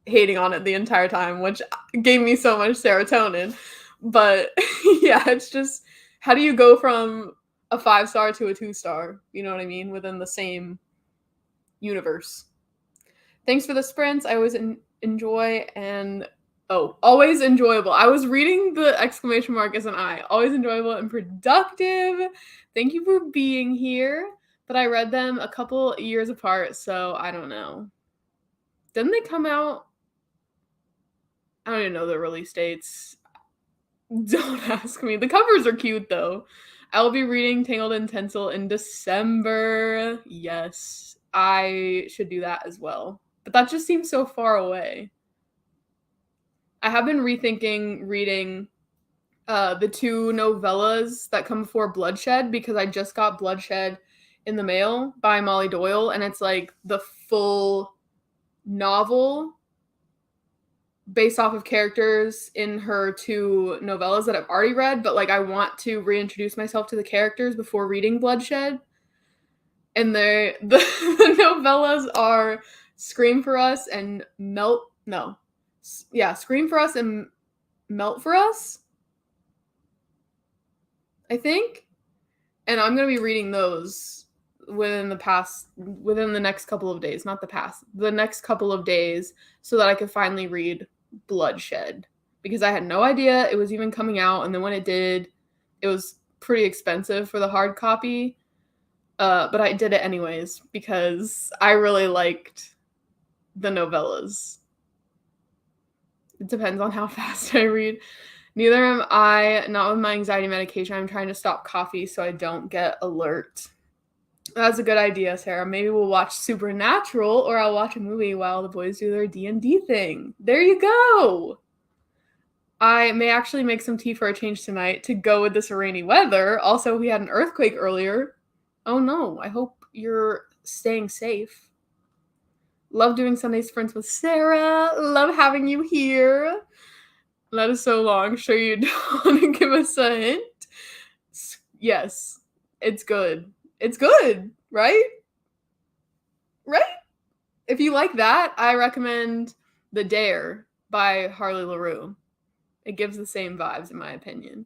hating on it the entire time, which gave me so much serotonin. But yeah, it's just, how do you go from a 5-star to a 2-star? You know what I mean? Within the same universe. Thanks for the sprints. I always enjoy and always enjoyable. I was reading the exclamation mark as an I. Always enjoyable and productive. Thank you for being here. But I read them a couple years apart, so I don't know. Didn't they come out? I don't even know the release dates. Don't ask me. The covers are cute, though. I'll be reading Tangled in Tinsel in December. Yes, I should do that as well. But that just seems so far away. I have been rethinking reading the 2 novellas that come before Bloodshed, because I just got Bloodshed in the mail by Molly Doyle, and it's like the full novel based off of characters in her 2 novellas that I've already read, but like I want to reintroduce myself to the characters before reading Bloodshed. And the novellas are Scream for Us and Scream for Us and Melt for Us, I think. And I'm going to be reading those within the next couple of days, the next couple of days, so that I could finally read Bloodshed, because I had no idea it was even coming out. And then when it did, it was pretty expensive for the hard copy. But I did it anyways because I really liked the novellas. It depends on how fast I read. Neither am I, not with my anxiety medication. I'm trying to stop coffee so I don't get alert. That's a good idea, Sarah. Maybe we'll watch Supernatural, or I'll watch a movie while the boys do their D&D thing. There you go! I may actually make some tea for a change tonight to go with this rainy weather. Also, we had an earthquake earlier. Oh no, I hope you're staying safe. Love doing Sunday sprints with Sarah. Love having you here. That is so long. Sure you don't want to give us a hint? Yes, it's good. It's good, right? Right? If you like that, I recommend The Dare by Harley LaRue. It gives the same vibes, in my opinion.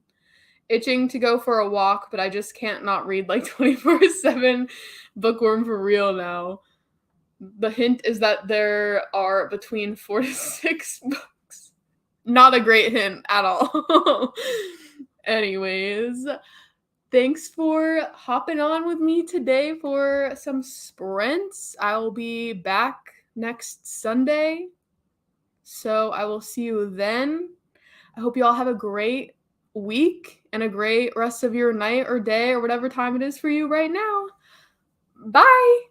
Itching to go for a walk, but I just can't not read like 24/7. Bookworm for real now. The hint is that there are between 4 to 6 books. Not a great hint at all. Anyways, thanks for hopping on with me today for some sprints. I'll be back next Sunday, so I will see you then. I hope you all have a great week and a great rest of your night or day or whatever time it is for you right now. Bye!